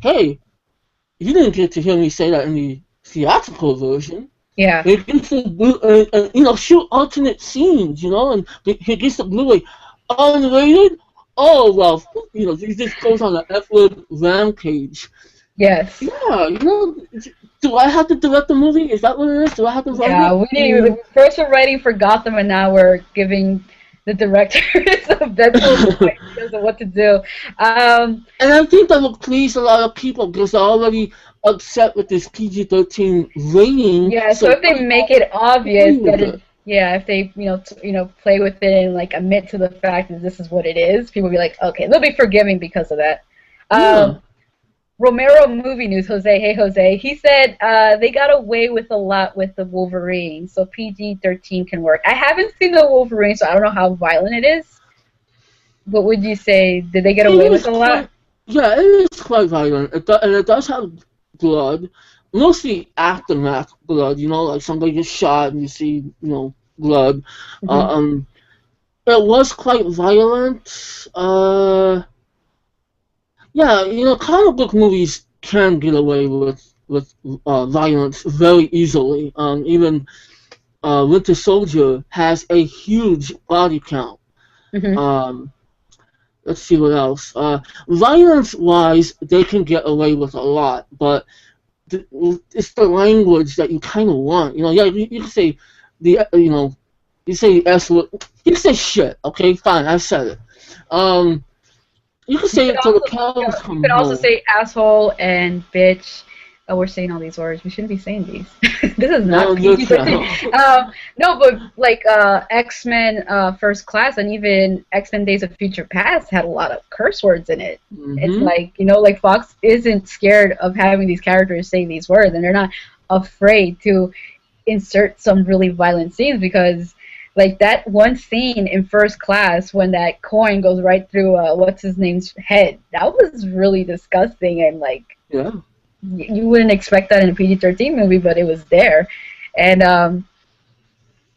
hey, you didn't get to hear me say that in the theatrical version. Yeah. He gets the you know, shoot alternate scenes, you know, and he gets the Blu-ray unrated. Oh well, you know, he just goes on an F-word rampage. Yes. Yeah, you know, do I have to direct the movie? Is that what it is? Do I have to write it? Yeah, first we're writing for Gotham, and now we're giving the directors of Deadpool ideas of what to do. And I think that will please a lot of people because they're already upset with this PG-13 rating. Yeah, so if they make it obvious that if they play with it and like admit to the fact that this is what it is, people will be like, okay, they'll be forgiving because of that. Romero movie news, Jose. Hey, Jose. He said they got away with a lot with the Wolverine, so PG-13 can work. I haven't seen the Wolverine, so I don't know how violent it is. What would you say? Did they get away with a lot? Yeah, it is quite violent. And it does have blood, mostly aftermath blood. You know, like somebody gets shot and you see, you know, blood. It was quite violent. Yeah, you know, comic book movies can get away with violence very easily. Even Winter Soldier has a huge body count. Let's see what else. Violence-wise, they can get away with a lot, but it's the language that you kind of want. You know, yeah, you can say you say S word, you can say shit. Okay, fine, I said it. You can say it till the cows come home. You can also say asshole and bitch. Oh, we're saying all these words. We shouldn't be saying these. This is No, not your PG-13. channel. No, but like X-Men First Class and even X-Men Days of Future Past had a lot of curse words in it. It's Mm-hmm. like, like Fox isn't scared of having these characters say these words, and they're not afraid to insert some really violent scenes because like that one scene in First Class when that coin goes right through what's his name's head, that was really disgusting, and like Yeah. you wouldn't expect that in a PG-13 movie, but it was there. And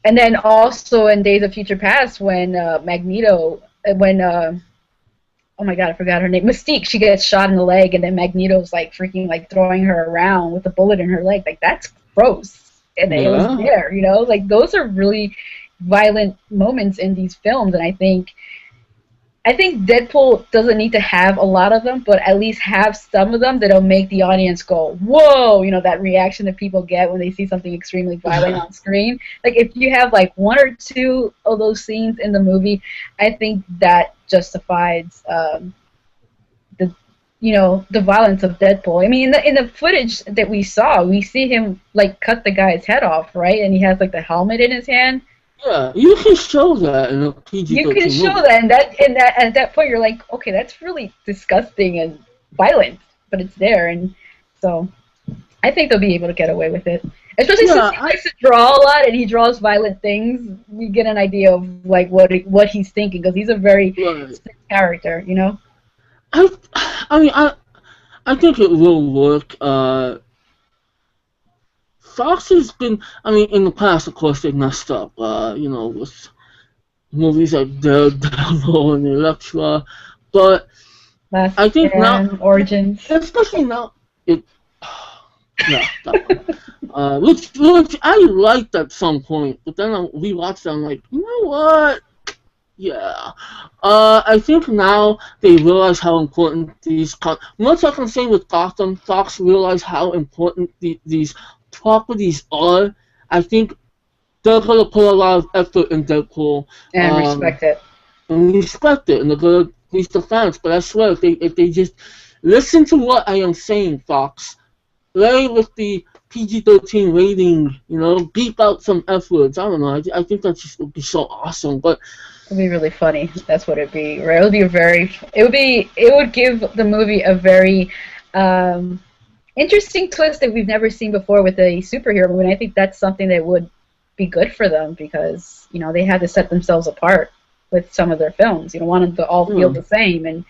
then also in Days of Future Past when Magneto when oh my god, I forgot her name, Mystique, she gets shot in the leg, and then Magneto's like freaking like throwing her around with a bullet in her leg. Like that's gross, and it was Yeah. there. Like those are really violent moments in these films, and I think Deadpool doesn't need to have a lot of them, but at least have some of them that'll make the audience go, whoa, that reaction that people get when they see something extremely violent on screen. Like, if you have, like, one or two of those scenes in the movie, I think that justifies the violence of Deadpool. I mean, in the footage that we saw, we see him, like, cut the guy's head off, right? And he has, like, the helmet in his hand. Yeah, you can show that in a You can PG-13 show movie. that, and at that point you're like, okay, that's really disgusting and violent, but it's there, and so I think they'll be able to get away with it. Especially since Yeah, he likes to draw a lot and he draws violent things, you get an idea of like what he's thinking because he's a very right. strict character, I, I mean, I think it will work. Fox has been, I mean, in the past, of course, they messed up, with movies like Daredevil and Elektra, but Last I think now, Stand, Origins. especially now, it, yeah, that one. Which I liked at some point, but then I rewatched it, I'm like, you know what? Yeah. I think now they realize how important much like I'm saying with Gotham, Fox realize how important these properties are. I think they're gonna put a lot of effort in Deadpool, And respect it. and respect it, and they're gonna reach the fans. But I swear, if they just listen to what I am saying, Fox, play with the PG-13 rating, beep out some F words. I don't know. I think that just would be so awesome. But It'd be really funny. That's what it'd be. Right? It would give the movie a very interesting twist that we've never seen before with a superhero movie. And I think that's something that would be good for them because they had to set themselves apart with some of their films. You don't want them to all feel the same, and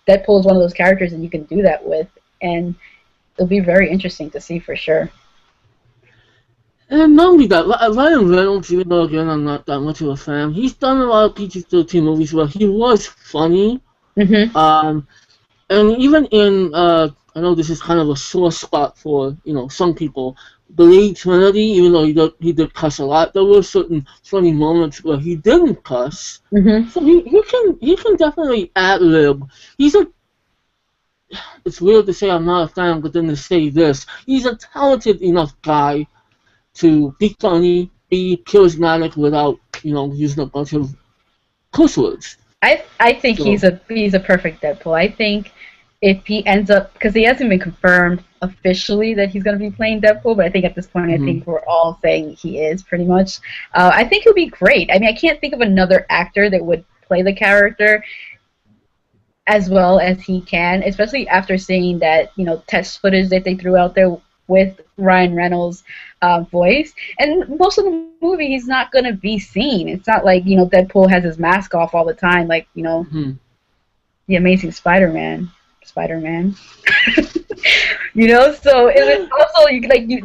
Deadpool is one of those characters that you can do that with, and it'll be very interesting to see for sure. And not only that, Ryan Reynolds, even though again I'm not that much of a fan, he's done a lot of PG-13 movies where he was funny. Mm-hmm. And even in, I know this is kind of a sore spot for some people, Blade Trinity, even though he did cuss a lot, there were certain funny moments where he didn't cuss. Mm-hmm. So he can definitely ad-lib. It's weird to say I'm not a fan, but then to say this, he's a talented enough guy to be funny, be charismatic without, using a bunch of curse words. I think So, he's a perfect Deadpool. I think if he ends up, because he hasn't been confirmed officially that he's going to be playing Deadpool, but I think at this point I think we're all saying he is pretty much. I think he'll be great. I mean, I can't think of another actor that would play the character as well as he can, especially after seeing that test footage that they threw out there with Ryan Reynolds' voice. And most of the movie, he's not going to be seen. It's not like, Deadpool has his mask off all the time, like, the Amazing Spider-Man. So it was also,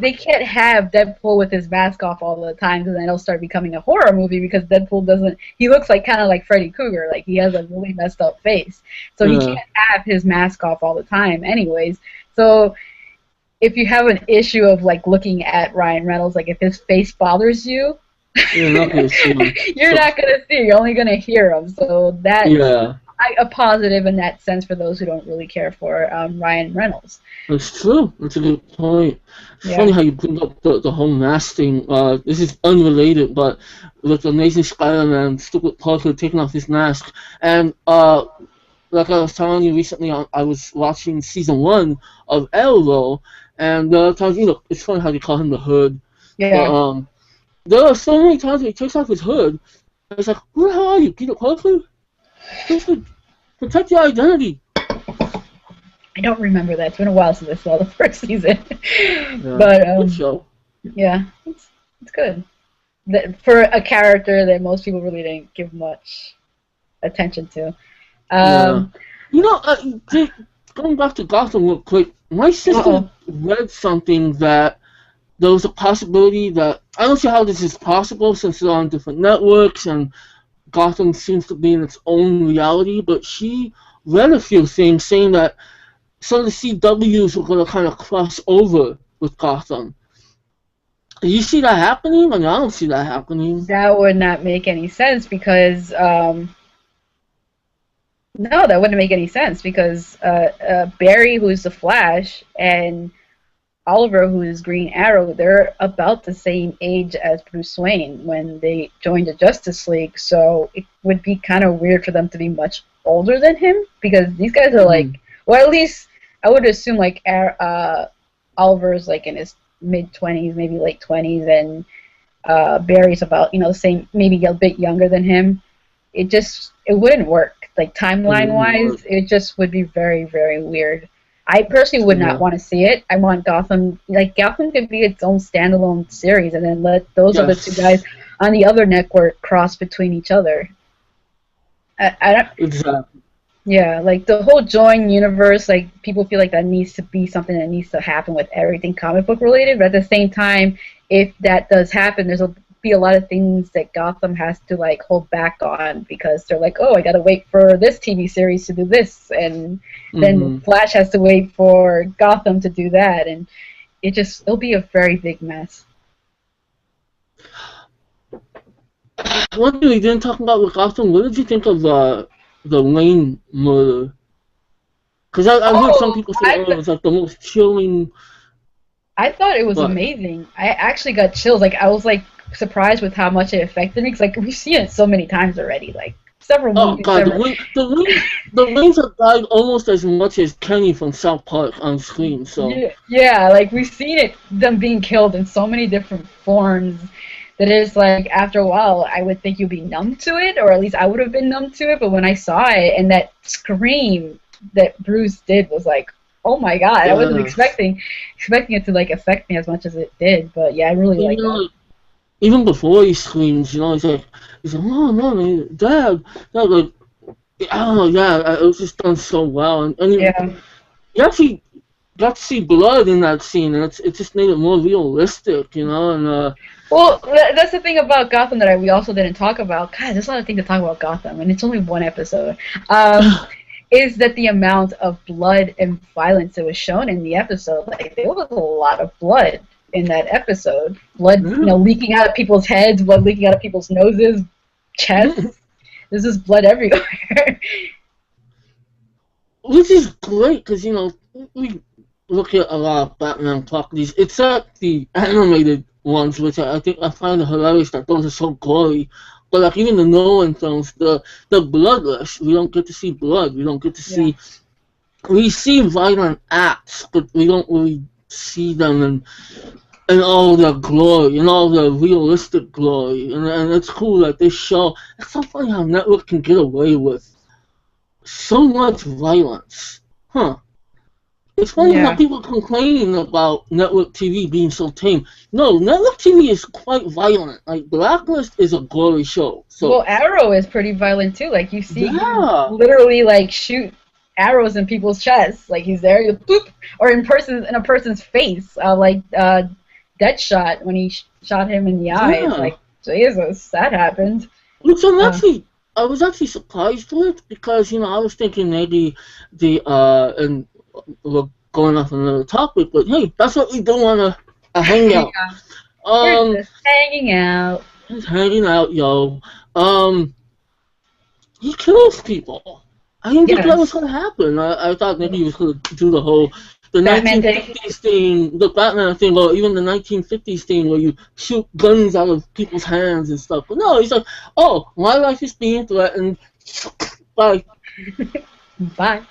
they can't have Deadpool with his mask off all the time because then it'll start becoming a horror movie because Deadpool he looks like kind of like Freddy Krueger, like he has a really messed up face. So he can't have his mask off all the time anyways. So if you have an issue of like looking at Ryan Reynolds, like if his face bothers you, you're not going to see him. you're not going to see. You're only going to hear him. So that's a positive in that sense for those who don't really care for Ryan Reynolds. It's true. That's a good point. It's funny how you bring up the whole mask thing. This is unrelated, but with Amazing Spider-Man, stupid Parker taking off his mask, and like I was telling you recently, I was watching season 1 of Arrow, And there are times, it's funny how they call him the Hood. Yeah. But there are so many times he takes off his hood. And it's like, who the hell are you, Peter Parker? Just protect your identity. I don't remember that. It's been a while since I saw the first season. Yeah, But good show. yeah, it's good. For a character that most people really didn't give much attention to. Yeah. Going back to Gotham real quick, my sister read something that there was a possibility that, I don't see how this is possible since they're on different networks and Gotham seems to be in its own reality, but she read a few things saying that some of the CWs were going to kind of cross over with Gotham. Do you see that happening? I don't see that happening. That would not make any sense because, no, that wouldn't make any sense because Barry, who's the Flash, and Oliver, who's Green Arrow, they're about the same age as Bruce Wayne when they joined the Justice League, so it would be kind of weird for them to be much older than him because these guys are like, well, at least I would assume like Oliver's like in his mid-20s, maybe late 20s, and Barry's about, the same, maybe a bit younger than him. It wouldn't work. Like, timeline-wise, it just would be very, very weird. I personally would not want to see it. I want Gotham, Gotham could be its own standalone series and then let those other two guys on the other network cross between each other. I don't... Exactly. Yeah, like the whole join universe, like people feel like that needs to be something that needs to happen with everything comic book related. But at the same time, if that does happen, there'll be a lot of things that Gotham has to like hold back on because they're like, oh, I gotta wait for this TV series to do this, and then Flash has to wait for Gotham to do that, and it'll be a very big mess. One thing we didn't talk about with Gotham, what did you think of the Wayne murder? Because I heard some people say, it was like the most chilling. I thought it was amazing. I actually got chills. Like, I was like surprised with how much it affected me. Because like we've seen it so many times already. Like several movies. Oh god, the Waynes have died almost as much as Kenny from South Park on screen. So yeah, like we've seen them being killed in so many different forms. That is like after a while, I would think you'd be numb to it, or at least I would have been numb to it. But when I saw it and that scream that Bruce did was like, oh my god, I wasn't expecting it to like affect me as much as it did. But yeah, I really like that. Even before he screams, he's like, oh no, Dad, like, I don't know, yeah, it was just done so well, and you actually got to see blood in that scene, and it just made it more realistic, and. Well, that's the thing about Gotham that we also didn't talk about. God, there's a lot of things to talk about Gotham, and it's only one episode. Is that the amount of blood and violence that was shown in the episode? Like, there was a lot of blood in that episode. Blood, leaking out of people's heads, blood leaking out of people's noses, chests. There's just blood everywhere. Which is great, because, we look at a lot of Batman properties, except the animated ones, which I find it hilarious that those are so gory. But like even the Nolan films, the bloodless, we don't get to see blood. We don't get to see. We see violent acts, but we don't really see them in all their glory, in all their realistic glory. And it's cool that they show. It's so funny how network can get away with so much violence, huh? It's funny how people complain about network TV being so tame. No, network TV is quite violent. Like, Blacklist is a gory show. So. Well, Arrow is pretty violent, too. Like, you see him literally, like, shoot arrows in people's chests. Like, he's there, boop, or in a person's face. Like, Deadshot, when he shot him in the eye. It's like, Jesus, that happened. Which I was actually surprised with, because, I was thinking maybe and we're going off another topic, but hey, that's what we do on a hangout. We're just hanging out. Just hanging out, yo. He kills people. I didn't think that was gonna happen. I thought maybe he was gonna do the 1950s thing, the Batman thing, or even the 1950s thing where you shoot guns out of people's hands and stuff. But no, he's like, oh, my life is being threatened. Bye. Bye.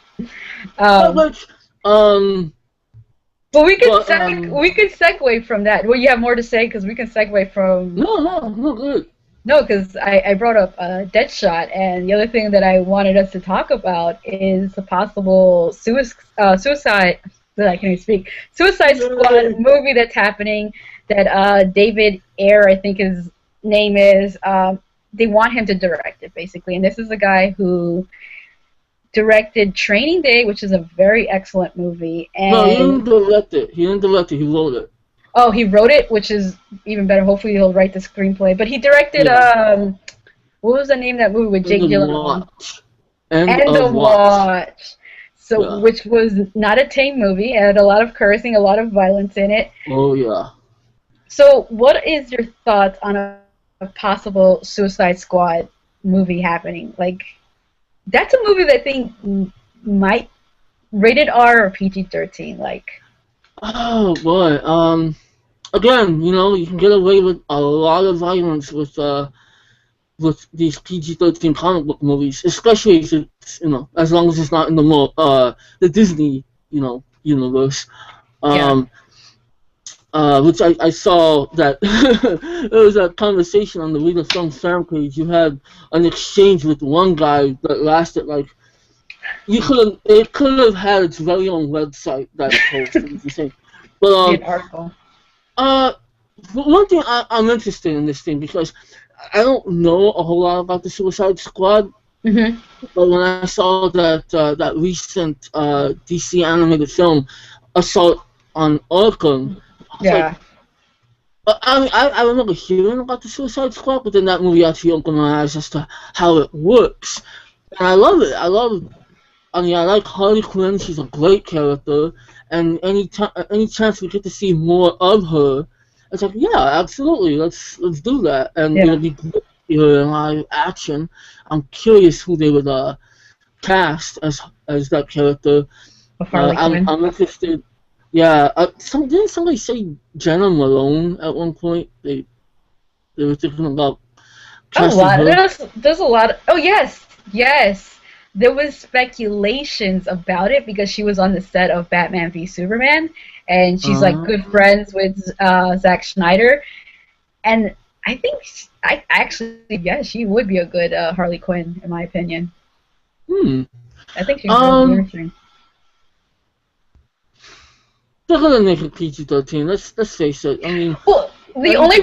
But we could But we could segue from that. Well, you have more to say because we can segue from. no, good. No, because I brought up Deadshot, and the other thing that I wanted us to talk about is the possible suicide. That I can't even speak. Suicide Squad movie that's happening. That David Ayer, I think his name is. They want him to direct it basically, and this is a guy who directed Training Day, which is a very excellent movie. And No, he didn't direct it. He didn't direct it. He wrote it. Oh, he wrote it, which is even better. Hopefully, he'll write the screenplay. But he directed what was the name of that movie with Jake Gyllenhaal? End of Watch. So, which was not a tame movie. It had a lot of cursing, a lot of violence in it. Oh yeah. So, what is your thoughts on a possible Suicide Squad movie happening? Like, that's a movie that I think might rated R or PG-13. Like. Oh boy. Again, you know, you can get away with a lot of violence with these PG-13 comic book movies, especially if it's, you know, as long as it's not in the Disney, you know, universe. Which I saw that there was a conversation on the Reader Film fan page. You had an exchange with one guy that lasted like it could have had its very own website that post. It was insane. But article. One thing I'm interested in this thing because I don't know a whole lot about the Suicide Squad. Mm-hmm. But when I saw that recent DC animated film, Assault on Arkham, I remember hearing about the Suicide Squad, but then that movie actually opened my eyes as to how it works, and I love it. I like Harley Quinn. She's a great character, and any chance we get to see more of her, it's like, yeah, absolutely, let's do that, and it'll be great in live action. I'm curious who they would cast as that character. I'm interested. Yeah, didn't somebody say Jenna Malone at one point? They were thinking about casting her. There's a lot. Yes. There was speculations about it because she was on the set of Batman v Superman, and she's like good friends with Zack Snyder, and I think she would be a good Harley Quinn in my opinion. I think she's really interesting. They're gonna make it PG-13. Let's face it. I mean, well, the only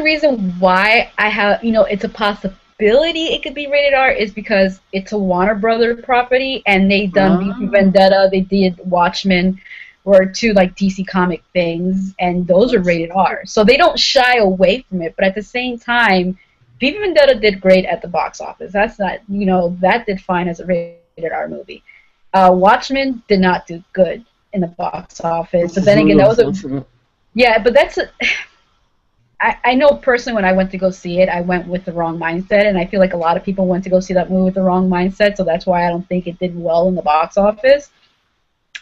reason why I have, it's a possibility it could be rated R is because it's a Warner Brother property, and they done V for Vendetta, they did Watchmen, were two like DC comic things, and those are rated R. So they don't shy away from it, but at the same time, V for Vendetta did great at the box office. That's not, that did fine as a rated R movie. Watchmen did not do good in the box office. But then again, that was but that's I know personally when I went to go see it, I went with the wrong mindset, and I feel like a lot of people went to go see that movie with the wrong mindset, so that's why I don't think it did well in the box office.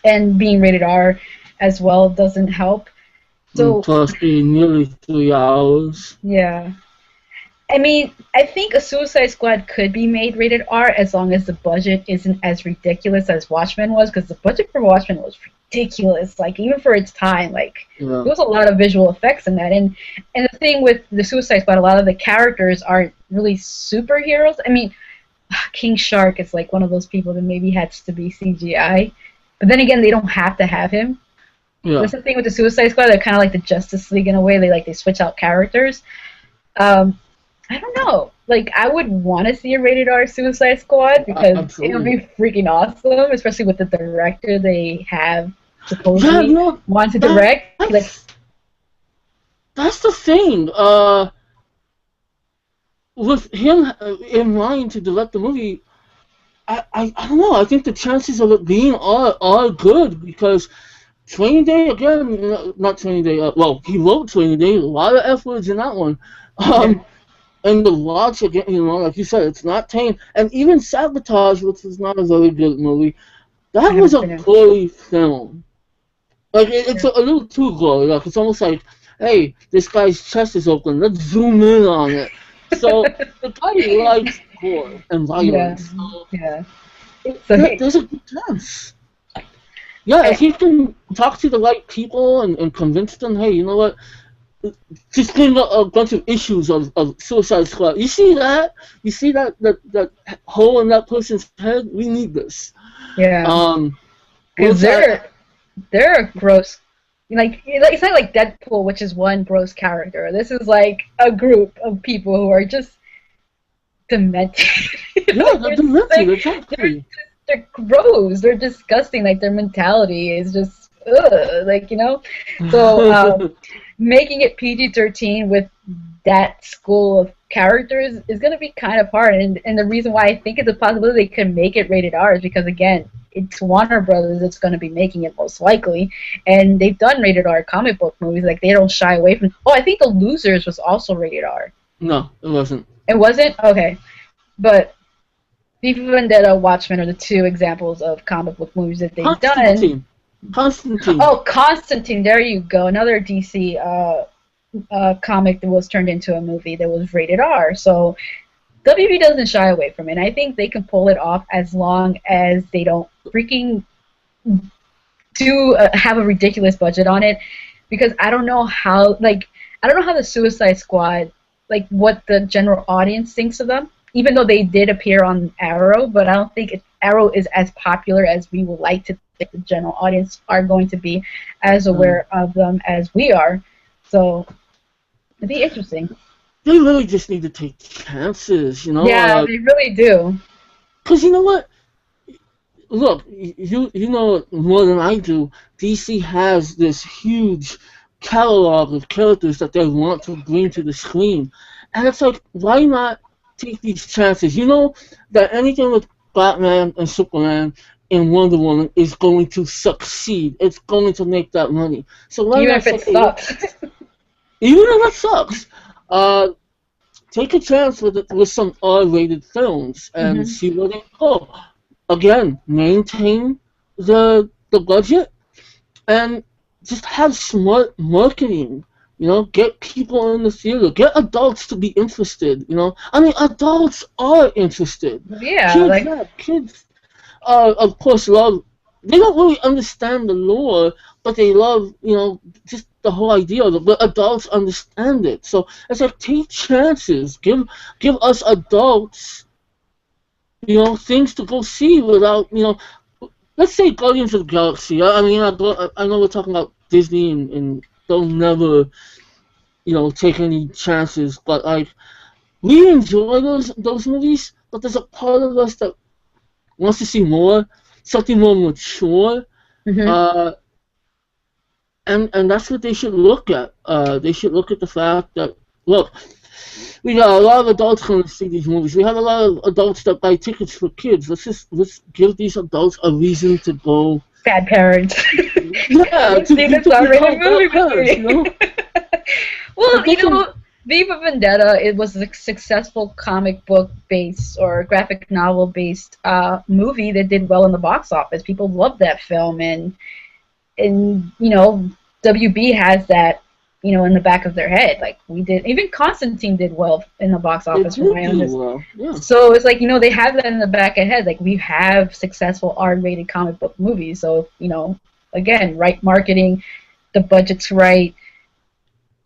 And being rated R as well doesn't help. So plus being nearly 3 hours. Yeah. I mean, I think a Suicide Squad could be made rated R as long as the budget isn't as ridiculous as Watchmen was, because the budget for Watchmen was ridiculous, like, even for its time. Like, there was a lot of visual effects in that. And the thing with the Suicide Squad, a lot of the characters aren't really superheroes. I mean, King Shark is, like, one of those people that maybe has to be CGI. But then again, they don't have to have him. Yeah. That's the thing with the Suicide Squad. They're kind of like the Justice League in a way. They switch out characters. I don't know. Like, I would want to see a rated R Suicide Squad because it would be freaking awesome, especially with the director they have supposedly want to direct. That's the thing. With him in mind to direct the movie, I don't know. I think the chances of it being are good because Training Day, again, not Training Day. Well, he wrote Training Day. A lot of F words in that one. And the logic, like you said, it's not tame. And even Sabotage, which was not a very good movie, that was a gory film. Like, it's a little too gory. Like, it's almost like, hey, this guy's chest is open. Let's zoom in on it. So the guy likes gore and violence. Yeah. So there's a good chance. Yeah, if you can talk to the right people and convince them, hey, you know what? Just bring up a bunch of issues of Suicide Squad. You see that? You see that hole in that person's head? We need this. Yeah. Because What's that? they're a gross. It's not like Deadpool, which is one gross character. This is like a group of people who are just demented. Yeah, they're demented, exactly. They're gross. They're disgusting. Like their mentality is just ugh. So making it PG-13 with that school of characters is going to be kind of hard. And the reason why I think it's a possibility they could make it rated R is because, again, it's Warner Brothers that's going to be making it most likely. And they've done rated R comic book movies. Like, they don't shy away from... Oh, I think The Losers was also rated R. No, it wasn't. It wasn't? Okay. But V for Vendetta, Watchmen are the two examples of comic book movies that they've done. Constantine. Oh, Constantine. There you go. Another DC comic that was turned into a movie that was rated R. So WB doesn't shy away from it. I think they can pull it off as long as they don't freaking have a ridiculous budget on it. Because I don't know how the Suicide Squad, like what the general audience thinks of them. Even though they did appear on Arrow, but I don't think Arrow is as popular as we would like to think the general audience are going to be as aware of them as we are. So it'd be interesting. They really just need to take chances, you know? Yeah, they really do. Because you know what? Look, you know more than I do, DC has this huge catalog of characters that they want to bring to the screen. And it's like, why not take these chances? You know that anything with Batman and Superman and Wonder Woman is going to succeed. It's going to make that money. So why even not if it sucks. Even if it sucks, take a chance with some R-rated films and see where they go. Again, maintain the budget and just have smart marketing. You know, get people in the theater. Get adults to be interested. You know, I mean, adults are interested. Yeah, kids, of course, love. They don't really understand the lore, but they love, you know, just the whole idea of it. But adults understand it. So it's like, take chances. Give us adults, you know, things to go see without, you know. Let's say Guardians of the Galaxy. I mean, I know we're talking about Disney and they'll never, you know, take any chances. But like, we enjoy those movies, but there's a part of us that wants to see more, something more mature. And that's what they should look at. They should look at the fact that, look, we got a lot of adults going to see these movies. We have a lot of adults that buy tickets for kids. Let's give these adults a reason to go. Bad parents. Yeah, to become movie parents, you know? Well, you know, V for Vendetta, it was a successful comic book based or graphic novel based movie that did well in the box office. People loved that film, and you know, WB has that, you know, in the back of their head. Like we did, even Constantine did well in the box office. Well, yeah. So it's like, you know, they have that in the back of their head. Like, we have successful R-rated comic book movies. So, you know, again, right marketing, the budget's right.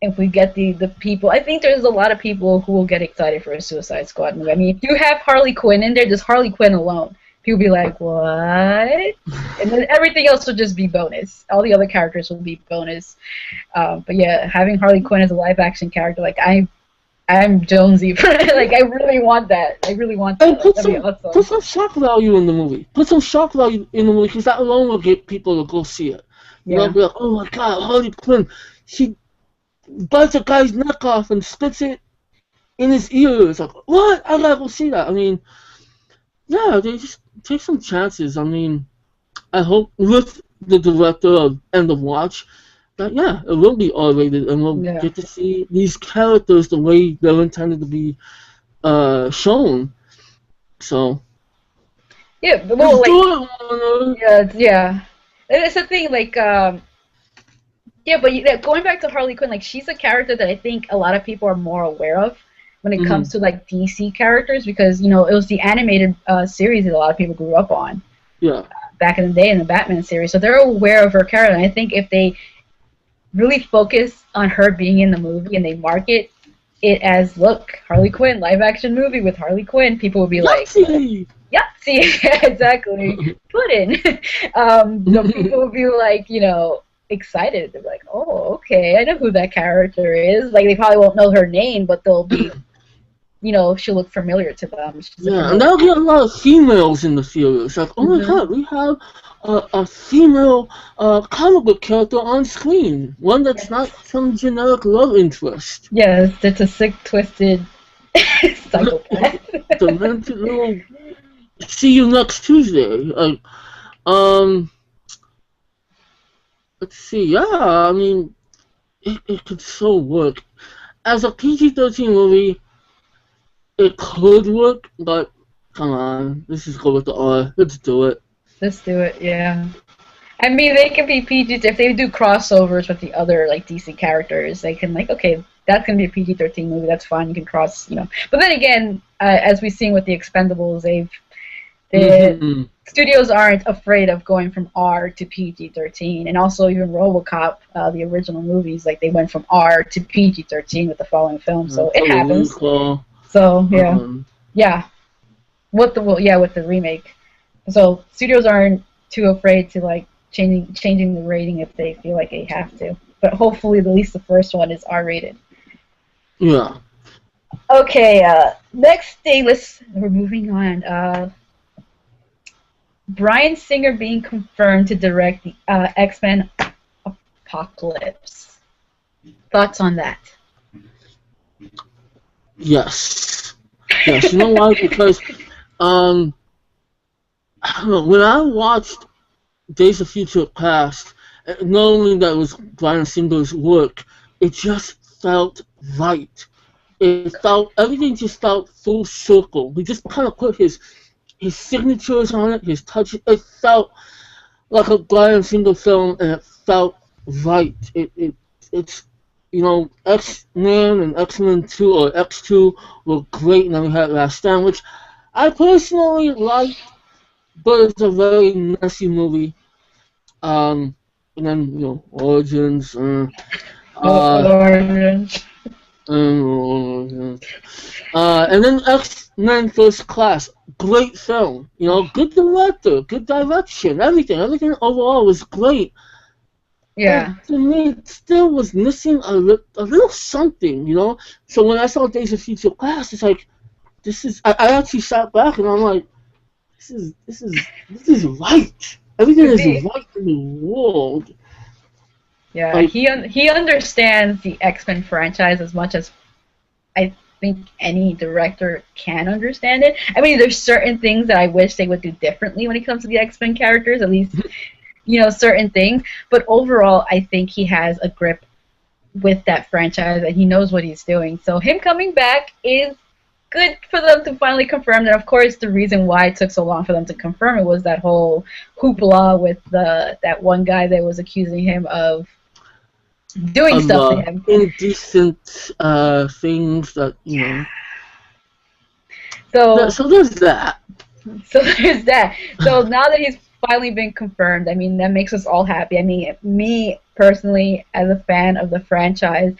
If we get the people, I think there's a lot of people who will get excited for a Suicide Squad movie. I mean, if you have Harley Quinn in there, just Harley Quinn alone, people be like, what? And then everything else will just be bonus. All the other characters will be bonus. But yeah, having Harley Quinn as a live-action character, like, I'm Jonesy for it. Like, I really want that. I really want that. And put some shock value in the movie. Put some shock value in the movie, because that alone will get people to go see it. You know, be like, oh my god, Harley Quinn, she bites a guy's neck off and spits it in his ear. It's like, what? I gotta go see that. I mean, yeah, they just take some chances. I mean, I hope with the director of End of Watch that, yeah, it will be R-rated and we'll get to see these characters the way they're intended to be shown. So, yeah, but well, it's the thing, like, yeah, but going back to Harley Quinn, like, she's a character that I think a lot of people are more aware of when it comes to, like, DC characters, because, you know, it was the animated series that a lot of people grew up on. Yeah. back in the day in the Batman series, so they're aware of her character. And I think if they really focus on her being in the movie and they market it as, look, Harley Quinn, live action movie with Harley Quinn, people would be like, yeah, see, exactly, Puddin'. So people would be like, you know, excited. They're like, oh, okay, I know who that character is. Like, they probably won't know her name, but they'll be, you know, she'll look familiar to them. Yeah, and that'll get a lot of females in the series. Like, oh my god, we have a female comic book character on screen. One that's not some generic love interest. Yes, it's a sick, twisted psychopath. Demented little. See you next Tuesday. Let's see. Yeah, I mean, it could so work as a PG-13 movie. It could work, but come on, let's just go with the R. Let's do it. Let's do it, yeah. I mean, they can be PG if they do crossovers with the other like DC characters. They can like, okay, that's gonna be a PG-13 movie. That's fine. You can cross, you know. But then again, as we've seen with the Expendables, the studios aren't afraid of going from R to PG-13, and also even RoboCop, the original movies, like they went from R to PG-13 with the following film. So it happens. Cool. So yeah, with the remake. So studios aren't too afraid to like changing the rating if they feel like they have to. But hopefully, at least the first one is R-rated. Yeah. Okay. Next thing, we're moving on. Bryan Singer being confirmed to direct the X-Men Apocalypse. Thoughts on that? Yes. Yes. You know why? Because I don't know, when I watched Days of Future Past, knowing that it was Bryan Singer's work, it just felt right. Everything just felt full circle. He just kind of put his signatures on it, his touches. It felt like a Bryan Singer film, and it felt right. It's you know, X-Men and X-Men 2 or X2 were great, and then we had Last Stand, which I personally liked, but it's a very messy movie. And then, you know, Origins. Origins. And then X-Men First Class. Great film. You know, good director, good direction, everything. Everything overall was great. Yeah. But to me, it still was missing a little something, you know? So when I saw Days of Future Past, it's like, I actually sat back and I'm like, this is right. Everything is right in the world. Yeah, like, he understands the X-Men franchise as much as I think any director can understand it. I mean, there's certain things that I wish they would do differently when it comes to the X-Men characters, at least, you know, certain things. But overall, I think he has a grip with that franchise and he knows what he's doing. So him coming back is good for them to finally confirm. And of course, the reason why it took so long for them to confirm it was that whole hoopla with that one guy that was accusing him of doing stuff to him. Indecent things that, you know. So there's that. So there's that. So now that he's finally been confirmed, I mean, that makes us all happy. I mean, me personally, as a fan of the franchise,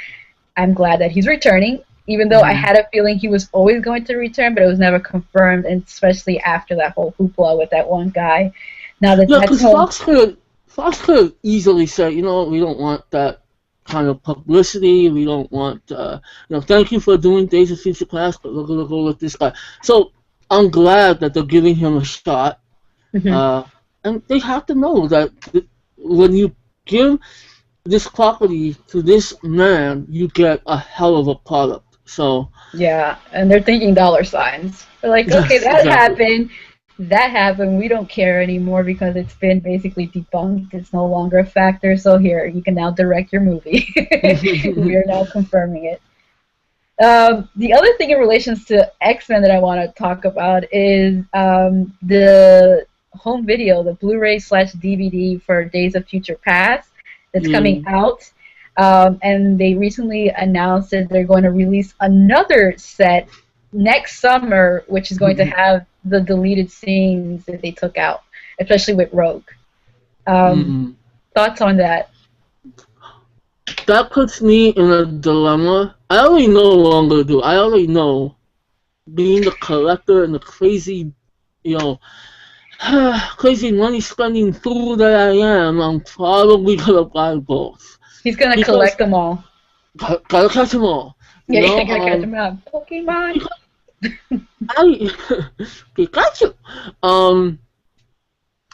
I'm glad that he's returning, even though I had a feeling he was always going to return, but it was never confirmed, and especially after that whole hoopla with that one guy. Now that because Fox could easily say, you know, we don't want that kind of publicity. We don't want, you know, thank you for doing Days of Future Past, but we're gonna go with this guy. So I'm glad that they're giving him a shot, and they have to know that when you give this property to this man, you get a hell of a product. So yeah, and they're thinking dollar signs. They're like, okay, that happened. We don't care anymore because it's been basically debunked. It's no longer a factor. So here, you can now direct your movie. We are now confirming it. The other thing in relations to X-Men that I want to talk about is the home video, the Blu-ray / DVD for Days of Future Past that's coming out. And they recently announced that they're going to release another set next summer, which is going to have the deleted scenes that they took out. especially with Rogue. Thoughts on that? That puts me in a dilemma. I already know what I'm gonna do. I already know, being the collector and the crazy, you know, crazy money spending fool that I am, I'm probably gonna buy both. He's gonna collect them all. Gotta catch them all. Yeah, you gotta catch them all. Pokemon. Pikachu.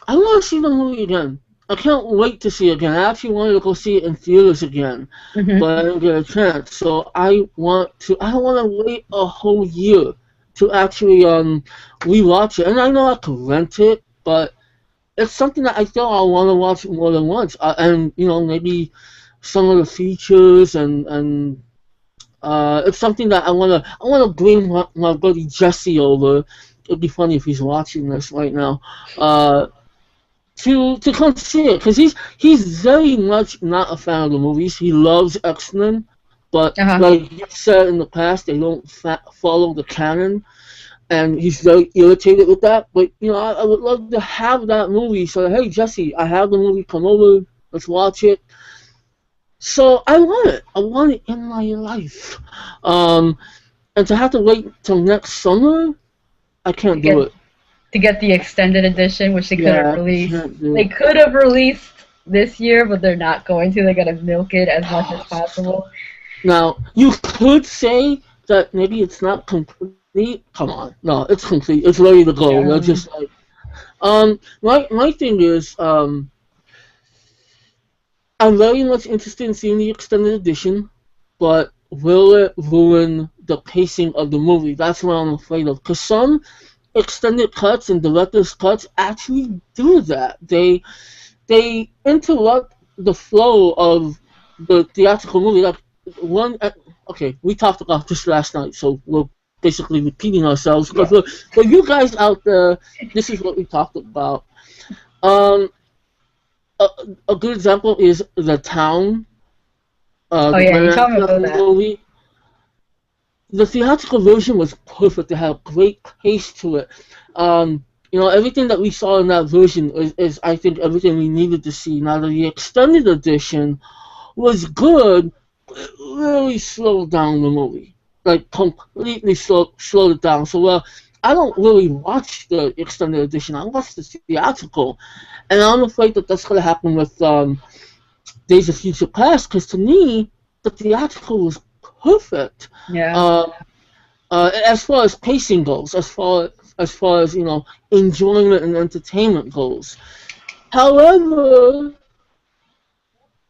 I want to see the movie again. I can't wait to see it again. I actually wanted to go see it in theaters again, but I didn't get a chance. So I don't want to wait a whole year to actually rewatch it. And I know I could rent it, but it's something that I feel I want to watch more than once. And maybe some of the features and it's something that I wanna bring my buddy Jesse over. It'd be funny if he's watching this right now. To come see it, because he's very much not a fan of the movies. He loves X-Men, but like you said in the past, they don't follow the canon, and he's very irritated with that. But I would love to have that movie. So hey, Jesse, I have the movie. Come over, let's watch it. So I want it. I want it in my life. And to have to wait till next summer, I can't do it. To get the extended edition, which they could have released. They could have released this year, but they're not going to. They're going to milk it as much as possible. Now, you could say that maybe it's not complete. Come on. No, it's complete. It's ready to go. They're just like... my thing is, I'm very much interested in seeing the extended edition, but will it ruin the pacing of the movie? That's what I'm afraid of. Because some extended cuts and director's cuts actually do that. They interrupt the flow of the theatrical movie. Like we talked about this last night, so we're basically repeating ourselves. But for you guys out there, this is what we talked about. A good example is The Town. You told me about that. Movie. The theatrical version was perfect. It had great pace to it. Everything that we saw in that version is I think, everything we needed to see. Now, the extended edition was good, but it really slowed down the movie. Like, completely slowed it down. So, I don't really watch the extended edition. I watch the theatrical. And I'm afraid that that's going to happen with Days of Future Past, because to me, the theatrical was perfect. Yeah. As far as pacing goes, as far as enjoyment and entertainment goes. However,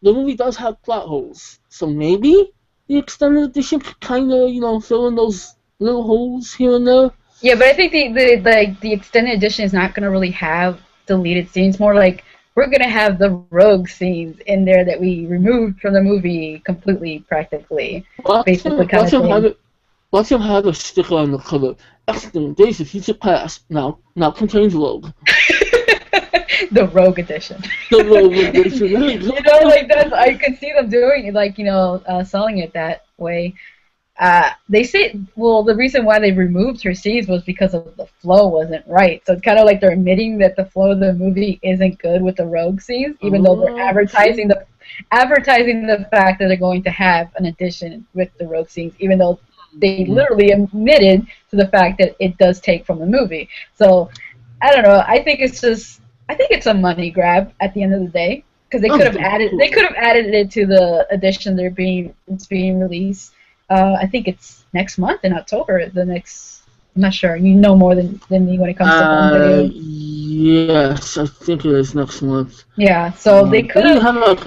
the movie does have plot holes, so maybe the extended edition could kind of fill in those little holes here and there. Yeah, but I think the extended edition is not going to really have deleted scenes. More like we're going to have the Rogue scenes in there that we removed from the movie completely, practically. Watch him have a sticker on the cover. X-Men Days of Future Past now contains Rogue. The Rogue edition. The Rogue edition. Like that's, I could see them doing it, selling it that way. They say, the reason why they removed her scenes was because of the flow wasn't right. So it's kind of like they're admitting that the flow of the movie isn't good with the Rogue scenes, even though they're advertising the fact that they're going to have an edition with the Rogue scenes, even though they literally admitted to the fact that it does take from the movie. So I don't know. I think it's a money grab at the end of the day, because they could have added it to the edition it's being released. I think it's next month in October. I'm not sure. You know more than me when it comes to home video. Yes, I think it is next month. Yeah, so they could have like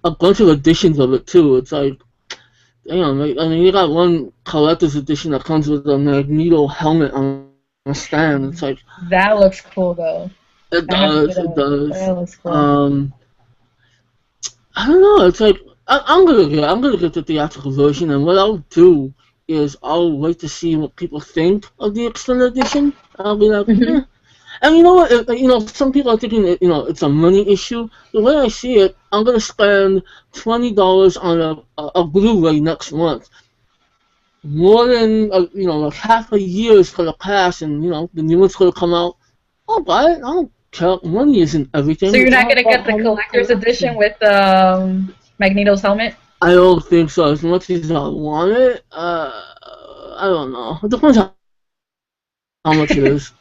a bunch of editions of it too. It's like, damn, you got one collector's edition that comes with a Magneto helmet on a stand. It's like, that looks cool though. It does. That looks cool. I don't know. It's like, I'm gonna get the theatrical version, and what I'll do is I'll wait to see what people think of the extended edition. I'll be like, And you know what? Some people are thinking that it's a money issue. The way I see it, I'm gonna spend $20 on a Blu-ray next month. More than like half a year is gonna pass, and the new one's gonna come out. I'll buy it. money isn't everything. So you're It's not all gonna about get the having a collector's collection. edition with Magneto's helmet? I don't think so. As much as I want it, I don't know. It depends how much it is.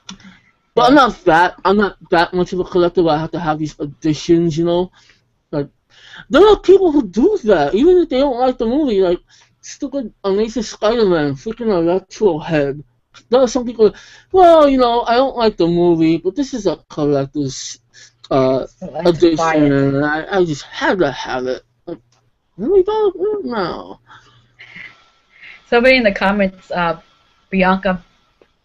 But Yeah. I'm not that much of a collector where I have to have these editions, you know. Like there are people who do that, even if they don't like the movie. Like stupid Amazing Spider-Man, freaking electro head. There are some people. Well, you know, I don't like the movie, but this is a collector's So I have to buy edition, it. and I just had to have it. Like, really don't no. Somebody in the comments, Bianca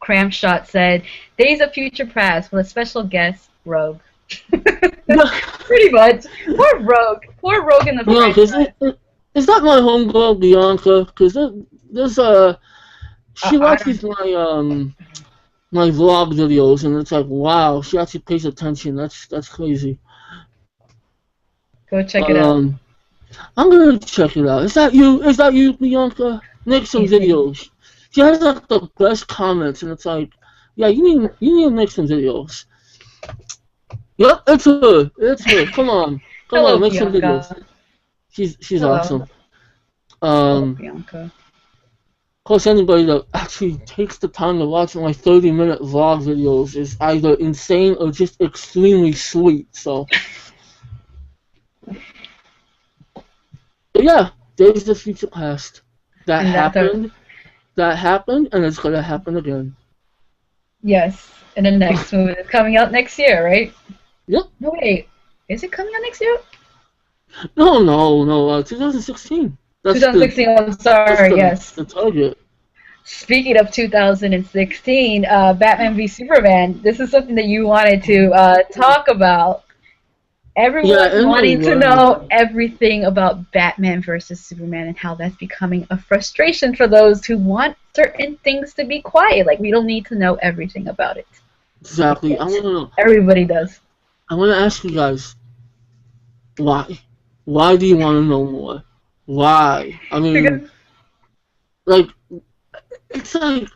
Cramshot said, "Days of Future Past with a special guest, Rogue." Pretty much. Poor Rogue in the Bianca, franchise. is that my homegirl Bianca? Because there's she I don't watches my vlog videos, and it's like, wow, she actually pays attention. That's crazy. go check it out. Um, I'm gonna check it out. Is that you? Is that you, Bianca? Make some He's me. videos. She has like the best comments, and it's like, yeah, you need to make some videos. Yep, it's her. It's her. Come Hello, on, make some videos. Bianca. She's Hello. awesome. Hello, Of Bianca. course, anybody that actually takes the time to watch my 30-minute vlog videos is either insane or just extremely sweet. So, but yeah, Days of the Future Past. That And that's our happened. That happened, and it's gonna happen again. yes. And the next movie is coming out next year, right? Yep. No wait. Is it coming out next year? No. 2016. That's the 2016. I'm that's sorry. Yes. the target. Speaking of 2016, Batman v Superman. This is something that you wanted to talk about. Yeah, Everyone's and wanting to I know everything about Batman versus Superman and how that's becoming a frustration for those who want certain things to be quiet. Like, we don't need to know everything about it. exactly. Yet everybody does. I wanna ask you guys why. Why do you want to know more? Why? I mean, Because like, it's like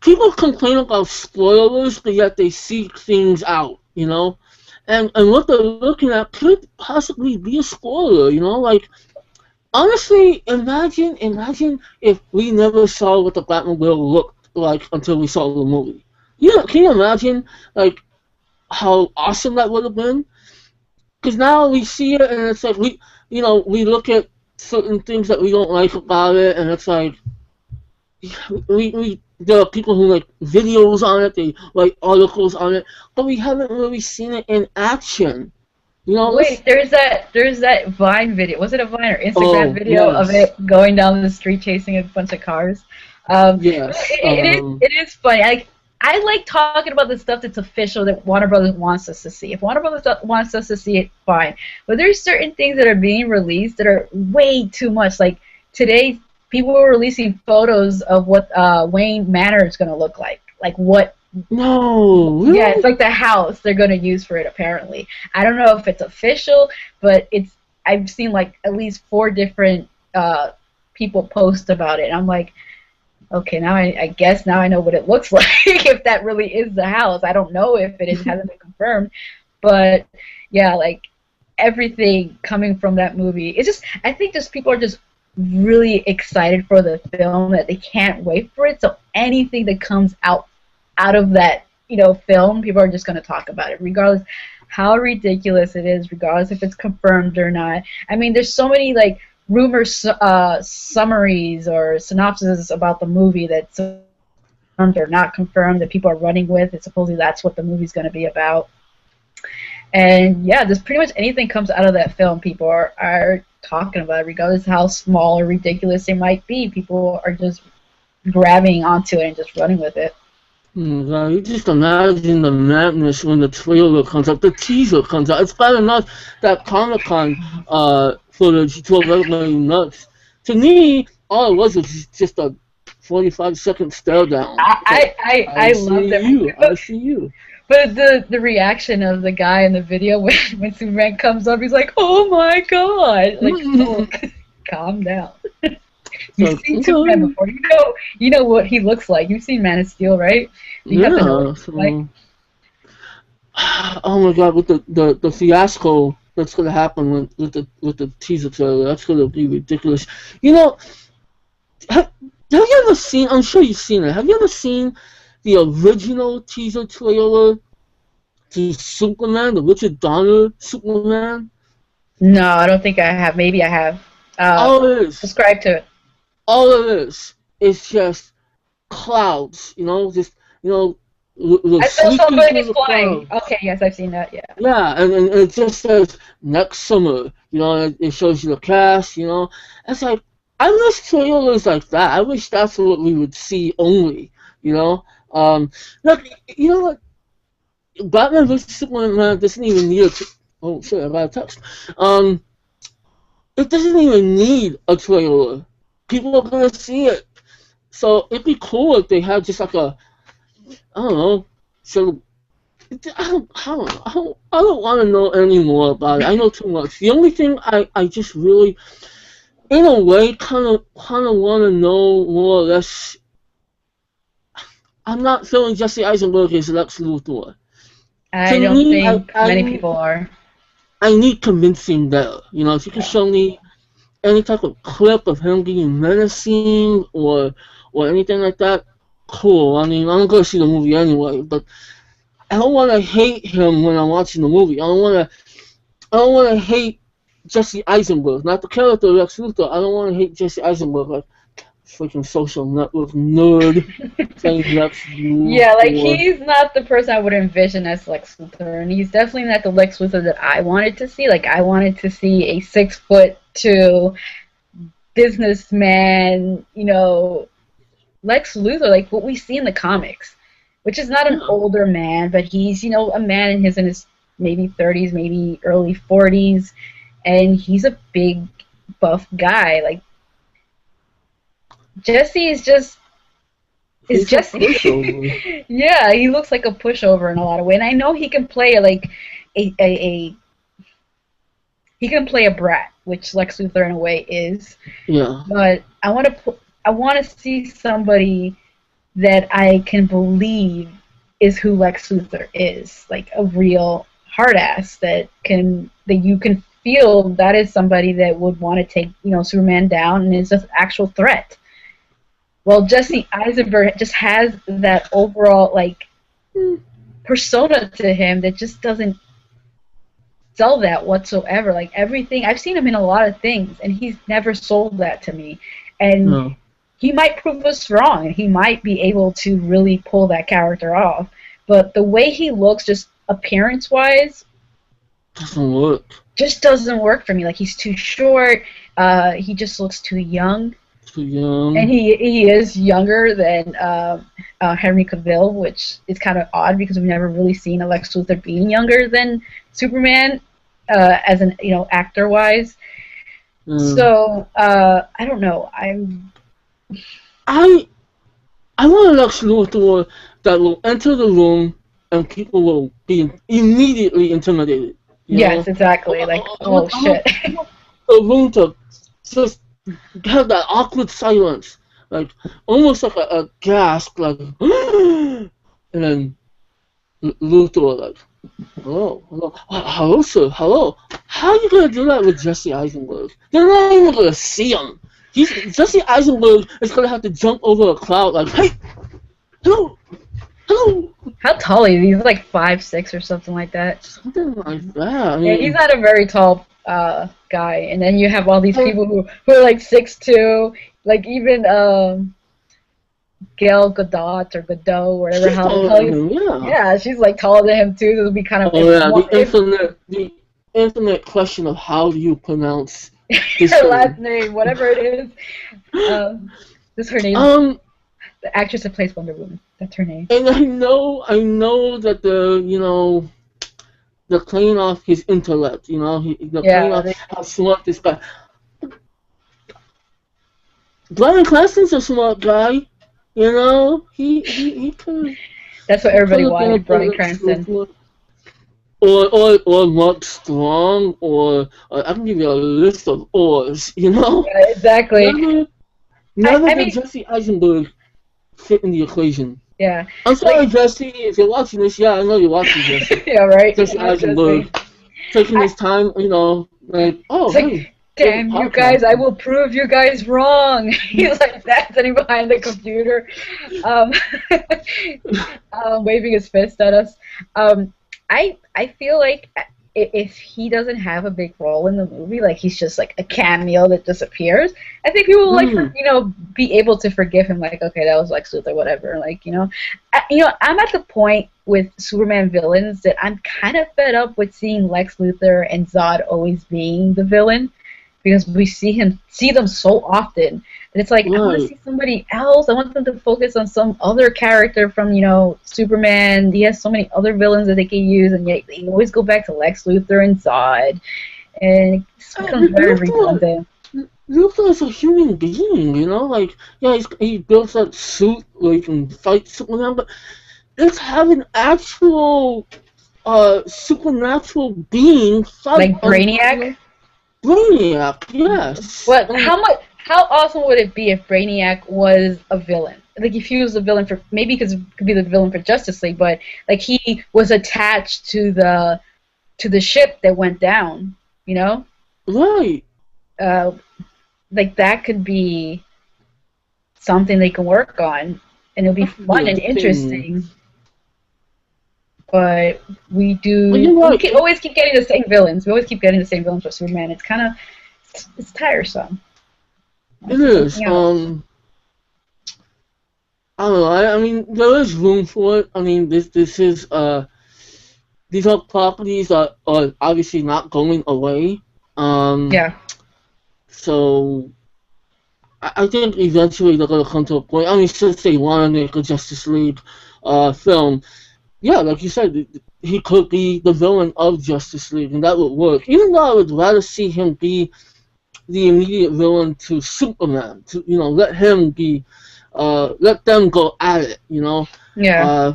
people complain about spoilers, but yet they seek things out, you know? And what they're looking at could possibly be a spoiler, you know? Like, honestly, imagine if we never saw what the Batmobile looked like until we saw the movie. You know, can you imagine, like, how awesome that would have been? Because now we see it, and it's like, we look at certain things that we don't like about it, and it's like, there are people who like videos on it, they write articles on it, but we haven't really seen it in action. You know, let's. wait, there's that Vine video. Was it a Vine or Instagram Oh video of yes, it going down the street chasing a bunch of cars? yes. It is funny. I like talking about the stuff that's official that Warner Brothers wants us to see. If Warner Brothers wants us to see it, fine. But there's certain things that are being released that are way too much. Like today, people were releasing photos of what Wayne Manor is going to look like. Like what? No, Yeah, it's really? like the house they're going to use for it. Apparently, I don't know if it's official, but it's. I've seen like at least 4 different people post about it. And I'm like, okay, now I guess now I know what it looks like if that really is the house. I don't know if it is, hasn't been confirmed, but yeah, like everything coming from that movie. It's just I think just people are just really excited for the film that they can't wait for it. So anything that comes out of that film, people are just going to talk about it, regardless how ridiculous it is, regardless if it's confirmed or not. I mean, there's so many like rumors, summaries or synopses about the movie that's confirmed or not confirmed that people are running with. And supposedly that's what the movie's going to be about. And yeah, just pretty much anything comes out of that film, people are talking about it, regardless of how small or ridiculous it might be. People are just grabbing onto it and just running with it. God, you just imagine the madness when the trailer comes out, the teaser comes out. It's bad enough that Comic-Con footage drove everybody nuts. To me, all it was just a 45-second stare down. It's like, I love that. I see you. But the reaction of the guy in the video when Superman comes up, he's like, "Oh my god!" Like, oh, calm down. You've seen Superman before. You know what he looks like. You've seen Man of Steel, right? You have to know what Yeah, he looks like. Oh my god, with the fiasco that's gonna happen with the teaser trailer, that's gonna be ridiculous. You know, have you ever seen? I'm sure you've seen it. Have you ever seen the original teaser trailer to Superman, the Richard Donner Superman? No, I don't think I have. Maybe I have. All it is, Subscribe to it. all it is just clouds. Just I saw sweeping somebody through the flying. clouds. Okay, yes, I've seen that. Yeah. Yeah, and it just says next summer. It shows you the cast. It's like I wish trailers like that. I wish that's what we would see only. Look, you know what? Batman vs Superman doesn't even need oh shit! I got a text. It doesn't even need a trailer. People are gonna see it. So it'd be cool if they had just like I don't know, so I don't want to know any more about it. I know too much. The only thing I just really, in a way, kind of want to know more or less. I'm not feeling Jesse Eisenberg as Lex Luthor. I don't think many people are. I need convincing there. If you can show me any type of clip of him being menacing or anything like that, cool. I mean, I'm gonna see the movie anyway, but I don't want to hate him when I'm watching the movie. I don't want to hate Jesse Eisenberg, not the character Lex Luthor. I don't want to hate Jesse Eisenberg like freaking Social Network nerd saying Lex Luthor. Yeah, like he's not the person I would envision as Lex Luthor, and he's definitely not the Lex Luthor that I wanted to see. Like I wanted to see a 6'2" businessman, Lex Luthor, like what we see in the comics, which is not an older man, but he's, a man in his maybe 30s, maybe early 40s, and he's a big, buff guy. Like, Jesse is just... Is Jesse? Yeah, he looks like a pushover in a lot of ways. And I know he can play, like, he can play a brat, which Lex Luthor in a way is. Yeah. But I want to see somebody that I can believe is who Lex Luthor is, like a real hard ass that you can feel that is somebody that would want to take Superman down and is an actual threat. Well, Jesse Eisenberg just has that overall persona to him that just doesn't sell that whatsoever. Like everything, I've seen him in a lot of things, and he's never sold that to me. And he might prove us wrong, and he might be able to really pull that character off. But the way he looks, just appearance-wise, doesn't work. Just doesn't work for me. Like he's too short. He just looks too young. Too young. And he is younger than Henry Cavill, which is kind of odd because we've never really seen a Lex Luthor being younger than Superman, as an actor-wise. So I don't know. I want a Lex Luthor that will enter the room and people will be immediately intimidated. Yes, exactly. Like, oh shit. The room to just have that awkward silence, like almost like a gasp, like, and then Luthor like, hello, sir, hello. How are you gonna do that with Jesse Eisenberg? They're not even gonna see him. Jesse Eisenberg is gonna have to jump over a cloud, like, hey, hello. How tall is he? He's like 5'6" or something like that. Something like that. Yeah, he's not a very tall guy. And then you have all these people who are like 6'2", like even Gail Godot or Godot, whatever yeah, she's like taller than him too. It'll be kind of the infinite question of how do you pronounce her last name, whatever it is. This is her name. The actress that plays Wonder Woman. That's her name. And I know that they're playing off his intellect. They're playing off how smart this guy. Bryan Cranston's a smart guy. He could. That's what everybody wanted, Bryan Cranston. Or Mark Strong, or I can give you a list of ors. Yeah, exactly. Never did Jesse Eisenberg fit in the equation. Yeah. I'm sorry, Jesse, if you're watching this. Yeah, I know you're watching, Jesse. Yeah, right. Jesse Not just Eisenberg me. taking I, his time, like, oh, it's like, hey, favorite damn you guys, I podcast. will prove you guys wrong. He's like that, sitting behind the computer, um, waving his fist at us. I feel like if he doesn't have a big role in the movie, like he's just like a cameo that disappears, I think people will Hmm. be able to forgive him. Like, okay, that was Lex Luthor, whatever. Like, I'm at the point with Superman villains that I'm kind of fed up with seeing Lex Luthor and Zod always being the villain because we see them so often. And it's like I want to Right. see somebody else. I want them to focus on some other character from Superman. He has so many other villains that they can use, and yet they always go back to Lex Luthor and Zod, and it just becomes very Luthor, redundant. Luthor is a human being, like, yeah, he builds that suit where he can fight Superman, but let's have an actual supernatural being fight Like Brainiac. Brainiac, yes. But how awesome would it be if Brainiac was a villain? Like if he was a villain for maybe because it could be the villain for Justice League, but like he was attached to the ship that went down, you know? Right. Uh, like that could be something they can work on, and it'll be That would be fun a and thing. interesting. But But you're we right. can always keep getting the same villains. We always keep getting the same villains for Superman. It's kind of it's tiresome. It Let's do is. something else. I don't know. I mean, there is room for it. I mean, this is these are properties that are obviously not going away. Um, Yeah. so I think eventually they're gonna come to a point. I mean, since they want to make a Justice League film, yeah, like you said, he could be the villain of Justice League, and that would work. Even though I would rather see him be the immediate villain to Superman, to let him be, let them go at it. Yeah. Uh,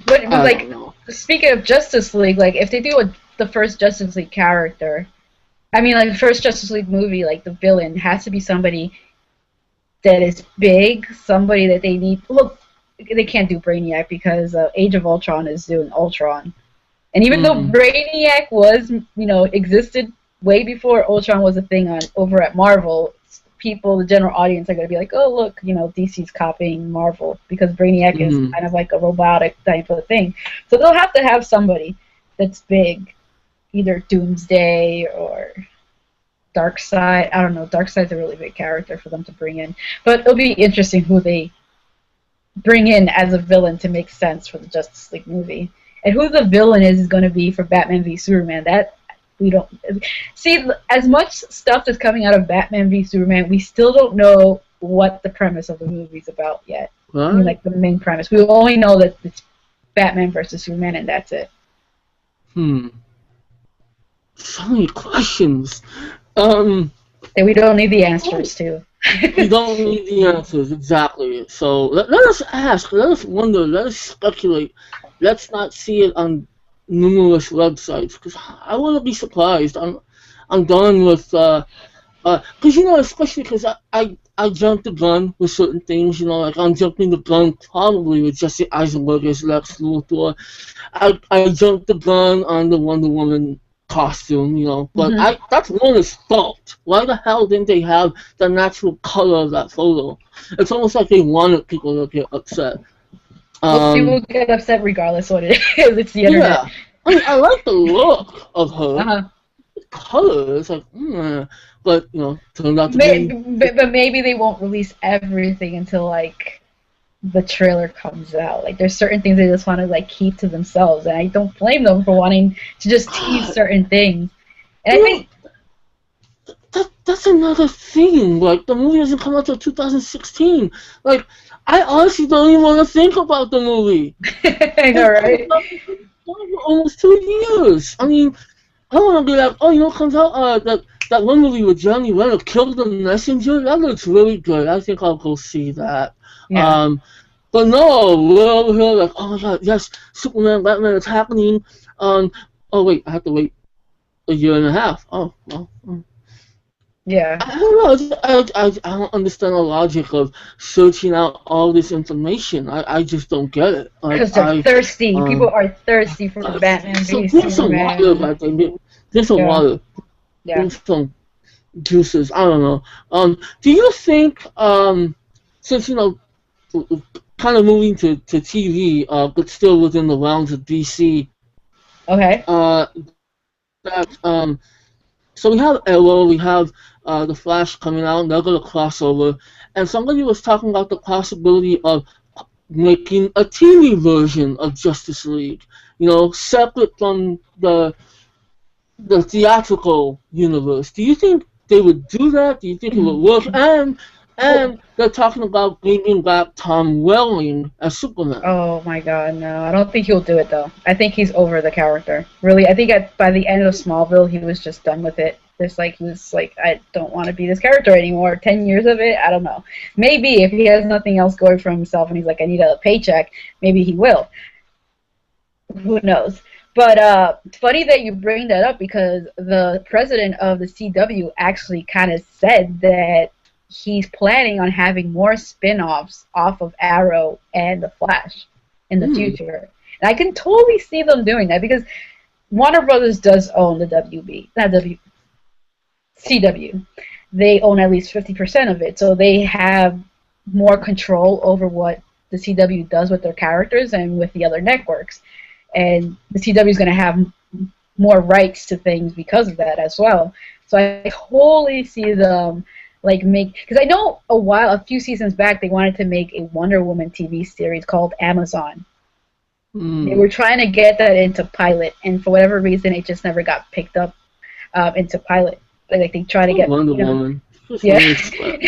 But I don't like know. speaking of Justice League, like if they do the first Justice League character, I mean like the first Justice League movie, like the villain has to be somebody that is big, somebody that they need. Look, they can't do Brainiac because Age of Ultron is doing Ultron, and even though Mm, Brainiac was existed way before Ultron was a thing on over at Marvel, people, the general audience, are going to be like, oh look, DC's copying Marvel because Brainiac is mm, kind of like a robotic type of thing. So they'll have to have somebody that's big, either Doomsday or Darkseid. I don't know. Darkseid's a really big character for them to bring in, but it'll be interesting who they bring in as a villain to make sense for the Justice League movie. And who the villain is going to be for Batman v Superman. That we don't see. As much stuff that's coming out of Batman v Superman, we still don't know what the premise of the movie's about yet. I mean, right? like the main premise. We only know that it's Batman versus Superman, and that's it. Hmm. So many questions. Um, And we don't need the answers to. we don't need the answers exactly. So let us ask. Let us wonder. Let us speculate. Let's not see it on numerous websites because I wouldn't be surprised. I'm done with because especially because I jumped the gun with certain things. Like I'm jumping the gun probably with Jesse Eisenberg as Lex Luthor. I jumped the gun on the Wonder Woman costume. But Hmm. that's Warner's fault. Why the hell didn't they have the natural color of that photo? It's almost like they wanted people to get upset. Well, people Um, get upset regardless what it is. It's the internet. yeah. I mean, I like the look of her. Uh-huh. The color, it's like, but turned out to be. But maybe they won't release everything until like the trailer comes out. Like there's certain things they just want to like keep to themselves, and I don't blame them for wanting to just tease certain things. And I You know, think that's another thing. Like the movie doesn't come out till 2016. Like I honestly don't even want to think about the movie. I know, It's right? for almost 2 years. I mean, I want to be like, oh, it comes out that one movie with Jeremy Renner, Kill the Messenger. That looks really good. I think I'll go see that. Yeah. Um, but no, we're over here like, oh my god, yes, Superman, Batman, it's happening. Oh wait, I have to wait a year and a half. Oh well. Yeah, I don't know. I don't understand the logic of searching out all this information. I just don't get it. Like because they're thirsty. People um are thirsty for Batman v drink some water, Superman. like drink some Yeah, water, yeah. drink some juices. I don't know. Do you think since kind of moving to TV, but still within the realms of DC, Okay. that so we have Arrow, we have the Flash coming out, they're gonna crossover, and somebody was talking about the possibility of making a TV version of Justice League, separate from the theatrical universe. Do you think they would do that? Do you think it would work? And they're talking about bringing back Tom Welling as Superman. Oh my God, no! I don't think he'll do it though. I think he's over the character. Really, I think by the end of Smallville, he was just done with it. Just like he was like, I don't want to be this character anymore. 10 years of it, I don't know. Maybe if he has nothing else going for himself and he's like, I need a paycheck, maybe he will. Who knows? But it's funny that you bring that up because the president of the CW actually kind of said that he's planning on having more spin-offs off of Arrow and the Flash in the Hmm. future. And I can totally see them doing that because Warner Brothers does own the CW. They own at least 50% of it, so they have more control over what the CW does with their characters and with the other networks. And the CW is going to have more rights to things because of that as well. So I totally see them like make, because I know a few seasons back they wanted to make a Wonder Woman TV series called Amazon. They Hmm. were trying to get that into pilot, and for whatever reason, it just never got picked up into pilot. Like they try to get, Wonder Woman. Just yeah, really split.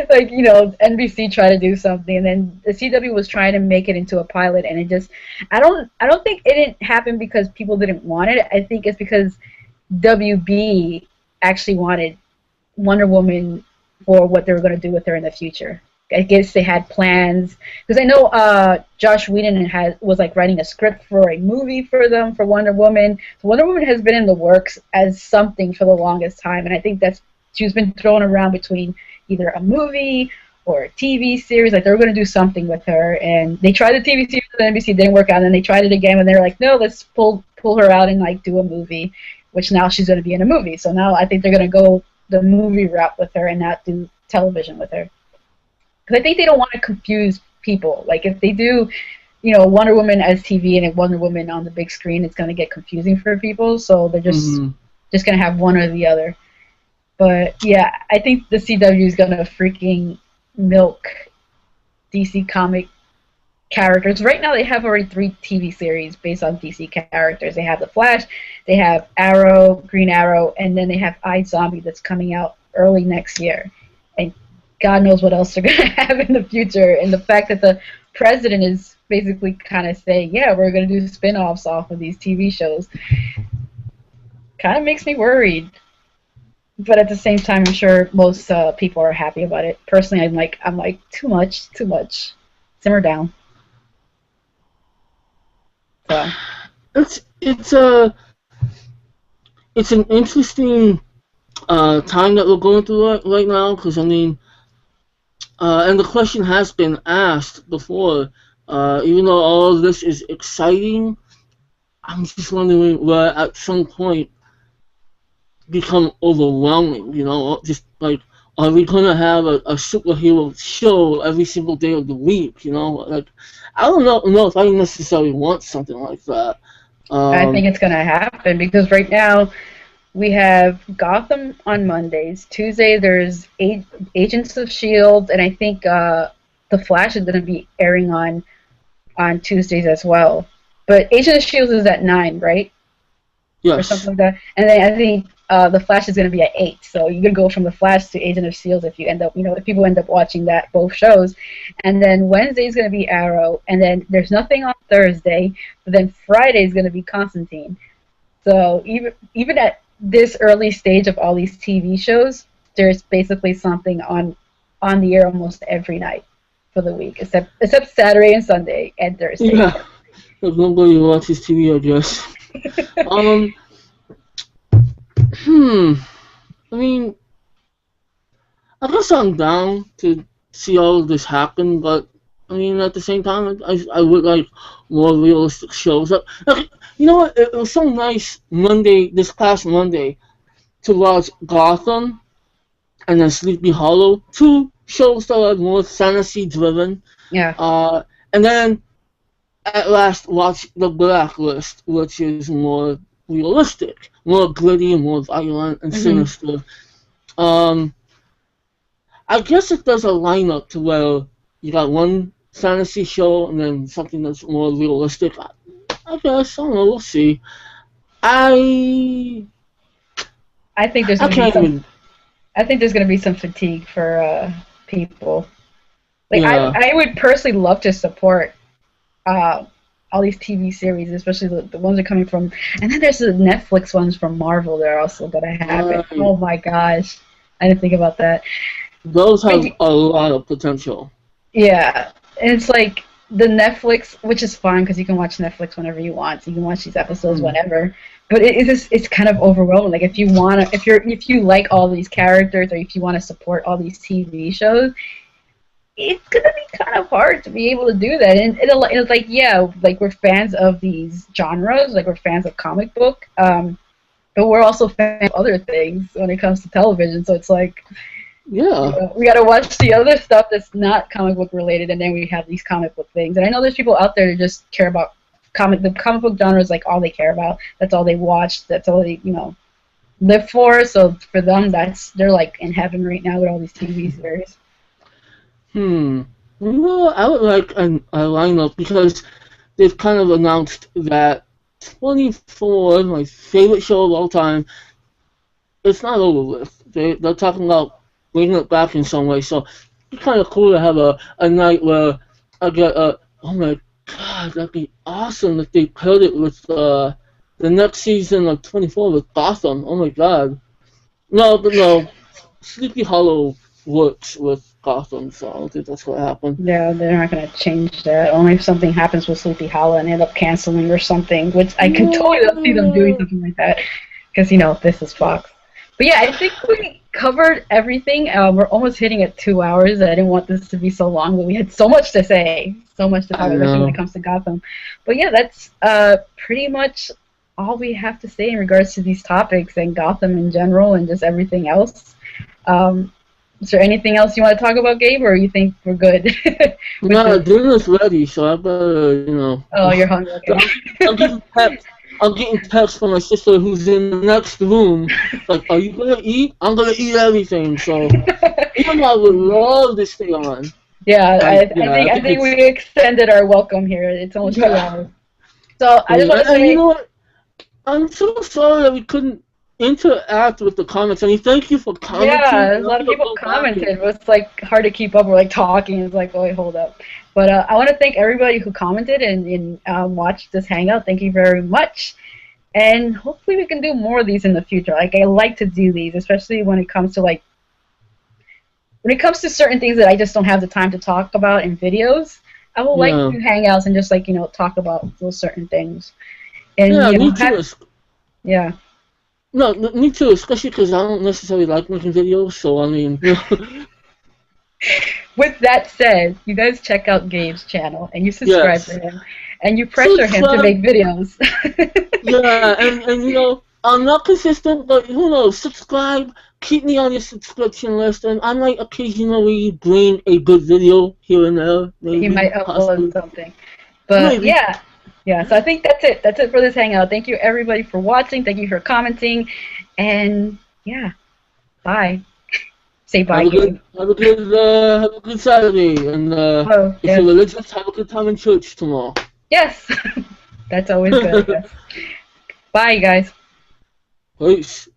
like NBC tried to do something, and then the CW was trying to make it into a pilot, and it just, I don't think it didn't happen because people didn't want it. I think it's because WB actually wanted Wonder Woman for what they were going to do with her in the future. I guess they had plans because I know Josh Whedon was like writing a script for a movie for them for Wonder Woman. So Wonder Woman has been in the works as something for the longest time, and I think that's she's been thrown around between either a movie or a TV series. Like they were going to do something with her, and they tried the TV series with NBC, didn't work out, and then they tried it again, and they're like, no, let's pull her out and like do a movie, which now she's going to be in a movie. So now I think they're going to go the movie route with her and not do television with her. Because I think they don't want to confuse people. Like if they do, Wonder Woman as TV and Wonder Woman on the big screen, it's going to get confusing for people. So they're Hmm. just going to have one or the other. But yeah, I think the CW is going to freaking milk DC comic characters. Right now, they have already 3 TV series based on DC characters. They have the Flash, they have Arrow, Green Arrow, and then they have iZombie that's coming out early next year. And God knows what else they're going to have in the future. And the fact that the president is basically kind of saying, yeah, we're going to do spin-offs off of these TV shows, kind of makes me worried. But at the same time, I'm sure most people are happy about it. Personally, I'm like, too much, too much. Simmer down. So, It's it's a it's an interesting time that we're going through right now because and the question has been asked before. Even though all of this is exciting, I'm just wondering where at some point become overwhelming. Just like are we gonna have a superhero show every single day of the week? Like I don't know if I necessarily want something like that. I think Um, it's going to happen because right now we have Gotham on Mondays. Tuesday, there's Agents of S.H.I.E.L.D., and I think The Flash is going to be airing on Tuesdays as well. But Agents of S.H.I.E.L.D. is at 9, right? Or yes. something like that. And then I think the Flash is going to be at 8. So you can go from the Flash to Agent of Shield if you end up, if people end up watching that both shows. And then Wednesday is going to be Arrow, and then there's nothing on Thursday. But then Friday is going to be Constantine. So even at this early stage of all these TV shows, there's basically something on the air almost every night for the week, except Saturday and Sunday and Thursday. Yeah. If nobody watches TV, I guess. Um. Hmm. I mean, I guess I'm down to see all of this happen, but I mean, at the same time, I would like more realistic shows. Like, you know what? It was so nice this past Monday, to watch Gotham and then Sleepy Hollow, two shows that are more fantasy driven. Yeah. And then at last watch The Blacklist, which is more realistic, more gritty, more violent and sinister. I guess it does a lineup to where you got one fantasy show and then something that's more realistic. I guess, I don't know, we'll see. I think there's gonna be some fatigue for people. Like, yeah. I would personally love to support all these TV series, especially the ones that are coming from, and then there's the Netflix ones from Marvel that are also gonna happen. Right. Oh my gosh, I didn't think about that. Those have a lot of potential. Yeah, and it's like the Netflix, which is fine because you can watch Netflix whenever you want. So you can watch these episodes whenever. But it's kind of overwhelming. Like if you like all these characters, or if you want to support all these TV shows, it's gonna be kind of hard to be able to do that. And it's like, yeah, like we're fans of these genres, like we're fans of comic book, but we're also fans of other things when it comes to television. So it's like, yeah, we gotta watch the other stuff that's not comic book related, and then we have these comic book things. And I know there's people out there that just care about the comic book genre is like all they care about. That's all they watch. That's all they live for. So for them, they're like in heaven right now with all these TV series. Well, I would like a lineup because they've kind of announced that 24, my favorite show of all time, it's not over with. They're talking about bringing it back in some way. So it's kind of cool to have a night where I get oh my God, that'd be awesome if they paired it with the next season of 24 with Gotham. Oh my God. No, Sleepy Hollow works with Gotham, so I don't think that's going to happen. Yeah, they're not going to change that. Only if something happens with Sleepy Hollow and end up canceling or something, which I can totally see them doing something like that, because, this is Fox. But yeah, I think we covered everything. We're almost hitting at 2 hours. I didn't want this to be so long, but we had so much to say. So much to talk about when it comes to Gotham. But yeah, that's pretty much all we have to say in regards to these topics and Gotham in general and just everything else. Is there anything else you want to talk about, Gabe, or you think we're good? No, dinner's ready, so I better, Oh, you're hungry, okay. I'm getting texts from my sister who's in the next room. Like, are you going to eat? I'm going to eat everything, so even though I would love to stay on. Yeah, I think we extended our welcome here. It's almost 2 hours. So I just want to say... You know what? I'm so sorry that we couldn't interact with the comments. I mean, thank you for commenting. Yeah, a lot of people commented. It was like hard to keep up. We're like talking. It's like, oh, wait, hold up. But I want to thank everybody who commented and watched this hangout. Thank you very much. And hopefully we can do more of these in the future. Like, I like to do these, especially when it comes to certain things that I just don't have the time to talk about in videos. I would like to do hangouts and just talk about those certain things. And me too. Yeah. No, me too, especially because I don't necessarily like making videos, so I mean... With that said, you guys check out Gabe's channel, and you subscribe to him, and you pressure him to make videos. Yeah, and I'm not consistent, but who knows, subscribe, keep me on your subscription list, and I might occasionally bring a good video here and there. Maybe, he might upload something. But maybe. Yeah, so I think that's it. That's it for this hangout. Thank you, everybody, for watching. Thank you for commenting. And, yeah, bye. Say bye, Gabe. Have a good Saturday. And if you're religious, have a good time in church tomorrow. Yes. That's always good. Yes. Bye, guys. Peace.